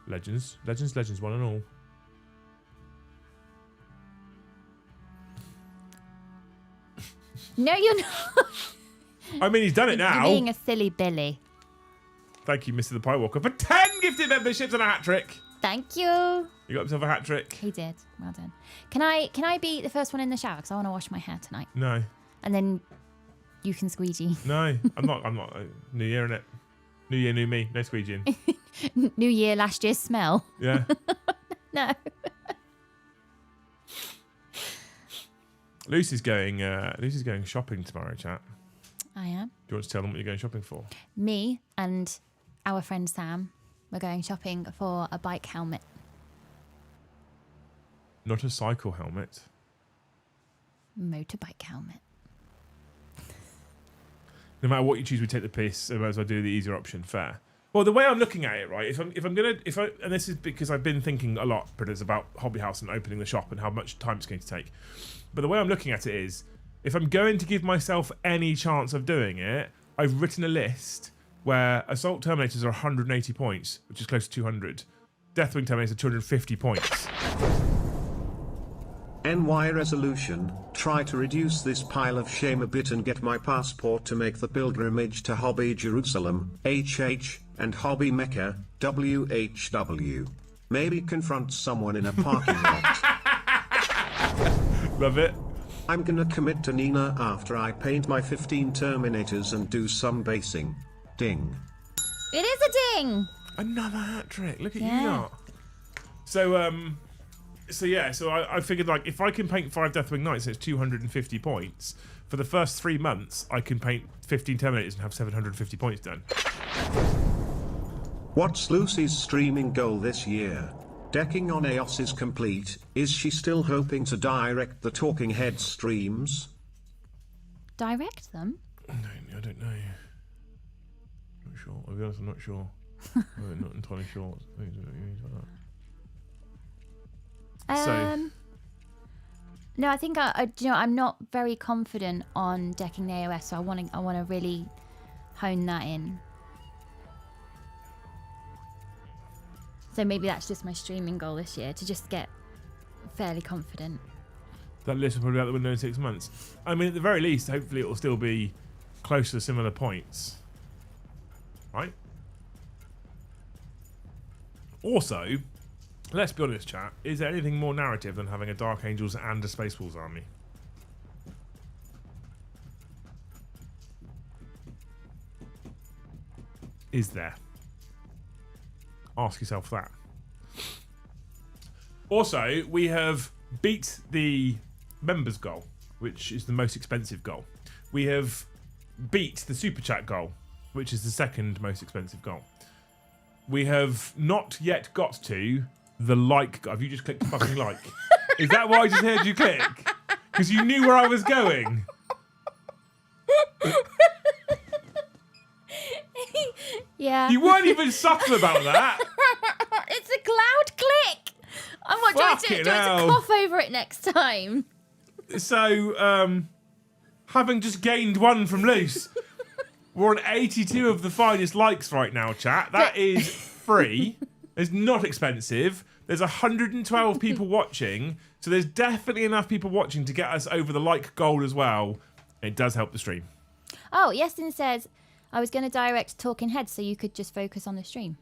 Legends, one and all. No, you're not. I mean, he's done it now. You're being a silly Billy. Thank you, Mr. the Piewalker, for 10 gifted memberships and a hat trick. Thank you. You got himself a hat trick. He did. Well done. Can I be the first one in the shower? Because I want to wash my hair tonight. No. And then you can squeegee. No, I'm not. New year, innit? New year, new me. No squeegeeing. New year, last year's smell. Yeah. No. Lucy's going shopping tomorrow, chat. I am. Do you want to tell them what you're going shopping for? Me and our friend Sam, we're going shopping for a bike helmet. Not a cycle helmet. Motorbike helmet. No matter what you choose, we take the piss. I might as well do the easier option. Fair. Well, the way I'm looking at it, right? And this is because I've been thinking a lot, Britters, about Hobby House and opening the shop and how much time it's going to take. But the way I'm looking at it is, if I'm going to give myself any chance of doing it, I've written a list where Assault Terminators are 180 points, which is close to 200. Deathwing Terminators are 250 points. NY resolution, try to reduce this pile of shame a bit and get my passport to make the pilgrimage to Hobby Jerusalem, HH, and Hobby Mecca, WHW. Maybe confront someone in a parking lot. Love it. I'm gonna commit to Nina after I paint my 15 Terminators and do some basing. Ding. It is a ding. Another hat trick. Look at Yeah. you lot. So I figured, like, if I can paint 5 Deathwing Knights, it's 250 points. For the first 3 months, I can paint 15 Terminators and have 750 points done. What's Lucy's streaming goal this year? Decking on EOS is complete. Is she still hoping to direct the Talking Head streams? Direct them? I don't know. Not sure. I'll be honest, I'm not sure. I'm not entirely sure. No, I think I'm not very confident on decking the AOS, so I want to really hone that in. So maybe that's just my streaming goal this year, to just get fairly confident. That list will probably be out the window in 6 months. I mean, at the very least, hopefully it will still be close to similar points. Right? Also, let's be honest, chat. Is there anything more narrative than having a Dark Angels and a Space Wolves army? Is there? Ask yourself that. Also, we have beat the members goal, which is the most expensive goal. We have beat the super chat goal, which is the second most expensive goal. We have not yet got to the like goal. Have you just clicked fucking like? Is that what I just heard you click? Because you knew where I was going. Yeah. You weren't even subtle about that. It's a loud click. I want you to cough over it next time. So, having just gained one from Luce, we're on 82 of the finest likes right now, chat. That is free. It's not expensive. There's 112 people watching, so there's definitely enough people watching to get us over the like goal as well. It does help the stream. Oh, Yestin says, I was going to direct Talking Heads so you could just focus on the stream.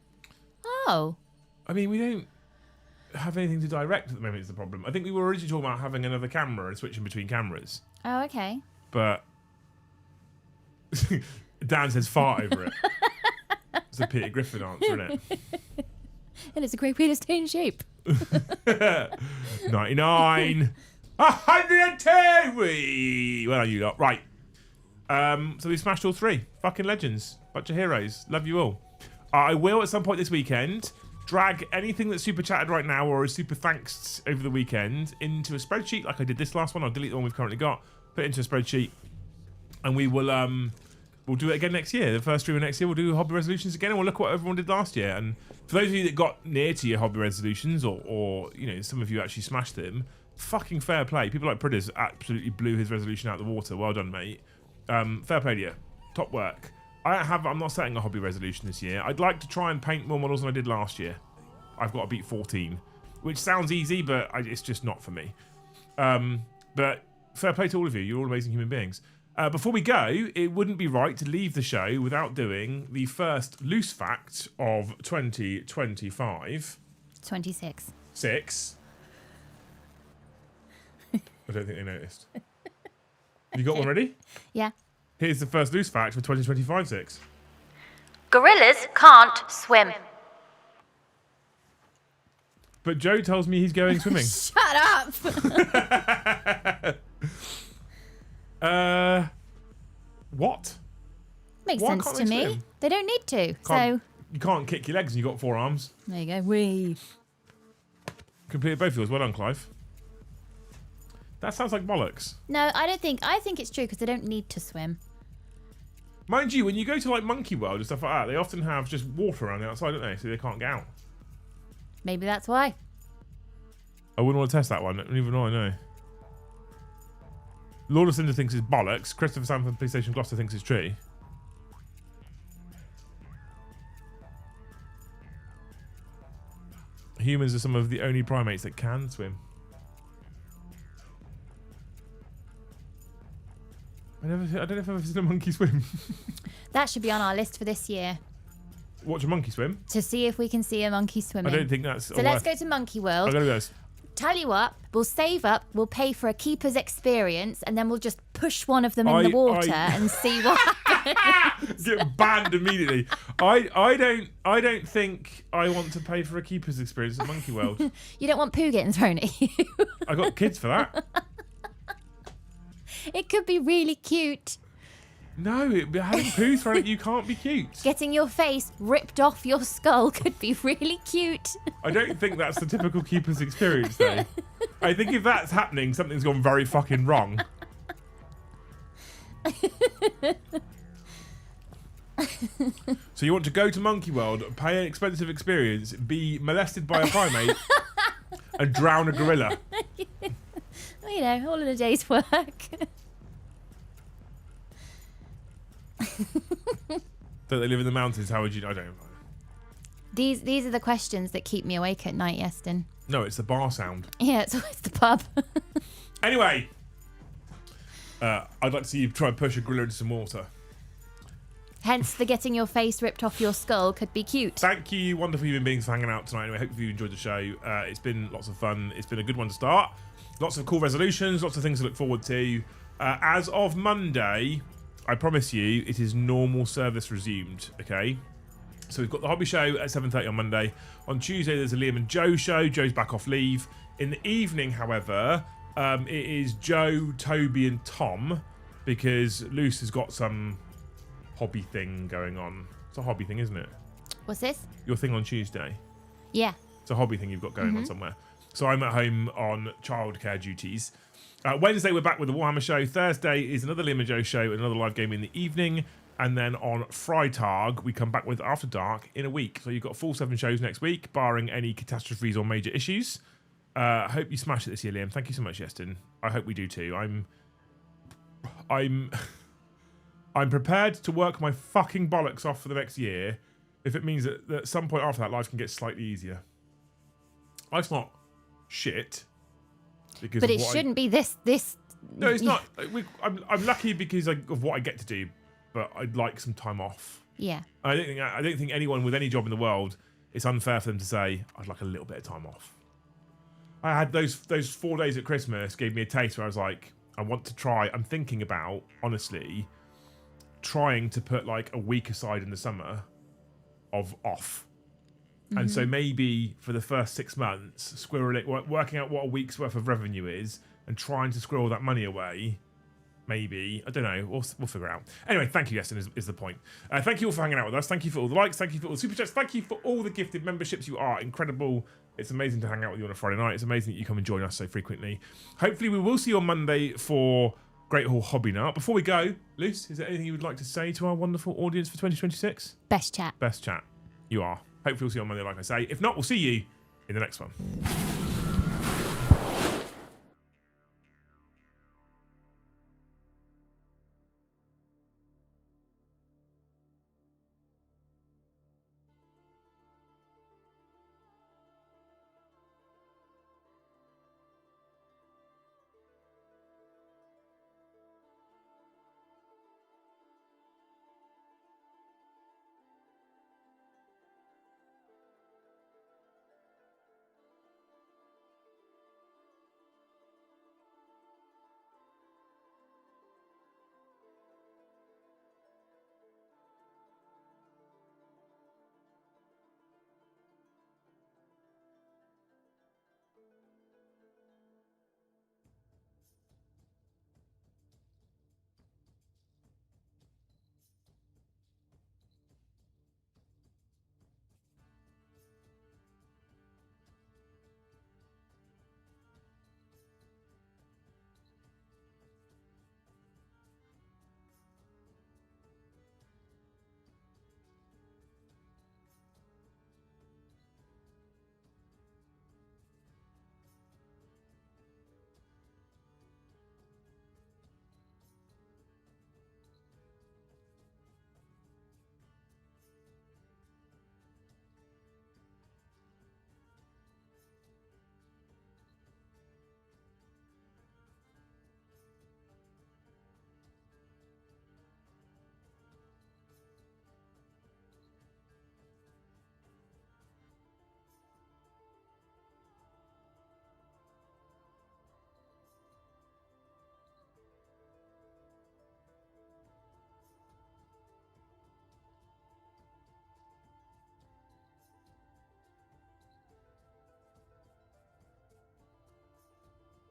Oh. I mean, we don't have anything to direct at the moment is the problem. I think we were originally talking about having another camera and switching between cameras. Oh, okay. But Dan says fart over it. It's a Peter Griffin answer, isn't it? And it's a great way to stay in shape. 99. 102. Well done, you lot. Right. So we smashed all three. Fucking legends. Bunch of heroes. Love you all. I will at some point this weekend drag anything that's super chatted right now or is super thanks over the weekend into a spreadsheet like I did this last one. I'll delete the one we've currently got, put it into a spreadsheet, and we will we'll do it again next year. The first stream of next year we'll do hobby resolutions again and we'll look at what everyone did last year. And for those of you that got near to your hobby resolutions or you know, some of you actually smashed them, fucking fair play. People like Pridders absolutely blew his resolution out of the water. Well done, mate. Fair play to you. Top work. I'm not setting a hobby resolution this year. I'd like to try and paint more models than I did last year. I've got to beat 14, which sounds easy, but it's just not for me. But fair play to all of you. You're all amazing human beings. Before we go, it wouldn't be right to leave the show without doing the first loose fact of 2025. 26. 6. I don't think they noticed. Have you got one ready? Yeah. Here's the first loose fact for 2025 6. Gorillas can't swim. But Joe tells me he's going swimming. Shut up! What? Makes Why sense can't to they me. swim? They don't need to. You can't kick your legs and you've got 4 arms. There you go. Wee. Completed both yours. Well done, Clive. That sounds like bollocks. No, I think it's true because they don't need to swim. Mind you, when you go to like Monkey World and stuff like that, they often have just water around the outside, don't they? So they can't get out. Maybe that's why. I wouldn't want to test that one, even though I know. Lord of Cinder thinks it's bollocks. Christopher Sam from PlayStation Gloucester thinks it's true. Humans are some of the only primates that can swim. I don't know if I've ever seen a monkey swim. That should be on our list for this year. Watch a monkey swim? To see if we can see a monkey swimming. I don't think that's... So let's go to Monkey World. I'm going to go. Tell you what, we'll save up, we'll pay for a keeper's experience, and then we'll just push one of them in the water and see what happens. Get banned immediately. I don't think I want to pay for a keeper's experience at Monkey World. You don't want poo getting thrown at you. I got kids for that. It could be really cute. No, having poo thrown at you can't be cute. Getting your face ripped off your skull could be really cute. I don't think that's the typical keeper's experience, though. I think if that's happening, something's gone very fucking wrong. So you want to go to Monkey World, pay an expensive experience, be molested by a primate, and drown a gorilla. You know, all in a day's work. Don't they live in the mountains? How would you... I don't know. These are the questions that keep me awake at night, Yeston. No, it's the bar sound. Yeah, it's always the pub. Anyway, I'd like to see you try and push a gorilla into some water. Hence, the getting your face ripped off your skull could be cute. Thank you, wonderful human beings, for hanging out tonight. Anyway, I hope you enjoyed the show. It's been lots of fun. It's been a good one to start. Lots of cool resolutions, lots of things to look forward to. As of Monday, I promise you, it is normal service resumed, okay? So we've got the hobby show at 7:30 on Monday. On Tuesday, there's a Liam and Joe show. Joe's back off leave. In the evening, however, it is Joe, Toby, and Tom, because Luce has got some hobby thing going on. It's a hobby thing, isn't it? What's this? Your thing on Tuesday. Yeah. It's a hobby thing you've got going on somewhere. So I'm at home on childcare duties. Wednesday, we're back with the Warhammer show. Thursday is another Liam and Joe show, another live game in the evening. And then on Freitag, we come back with After Dark in a week. So you've got full 7 shows next week, barring any catastrophes or major issues. I hope you smash it this year, Liam. Thank you so much, Yeston. I hope we do too. I'm prepared to work my fucking bollocks off for the next year if it means that at some point after that, life can get slightly easier. Life's not shit. But it shouldn't be this. No, it's not. I'm lucky because of what I get to do, but I'd like some time off. Yeah. I don't think anyone with any job in the world, it's unfair for them to say, I'd like a little bit of time off. I had those 4 days at Christmas gave me a taste where I was like, I want to try. I'm thinking about, honestly, trying to put like a week aside in the summer of off. And so maybe for the first 6 months, working out what a week's worth of revenue is and trying to squirrel that money away. Maybe. I don't know. We'll figure it out. Anyway, thank you, Yeston, is the point. Thank you all for hanging out with us. Thank you for all the likes. Thank you for all the super chats. Thank you for all the gifted memberships. You are incredible. It's amazing to hang out with you on a Friday night. It's amazing that you come and join us so frequently. Hopefully, we will see you on Monday for Great Hall Hobby Night. Before we go, Luce, is there anything you would like to say to our wonderful audience for 2026? Best chat. Best chat. You are. Hopefully, we'll see you on Monday, like I say. If not, we'll see you in the next one.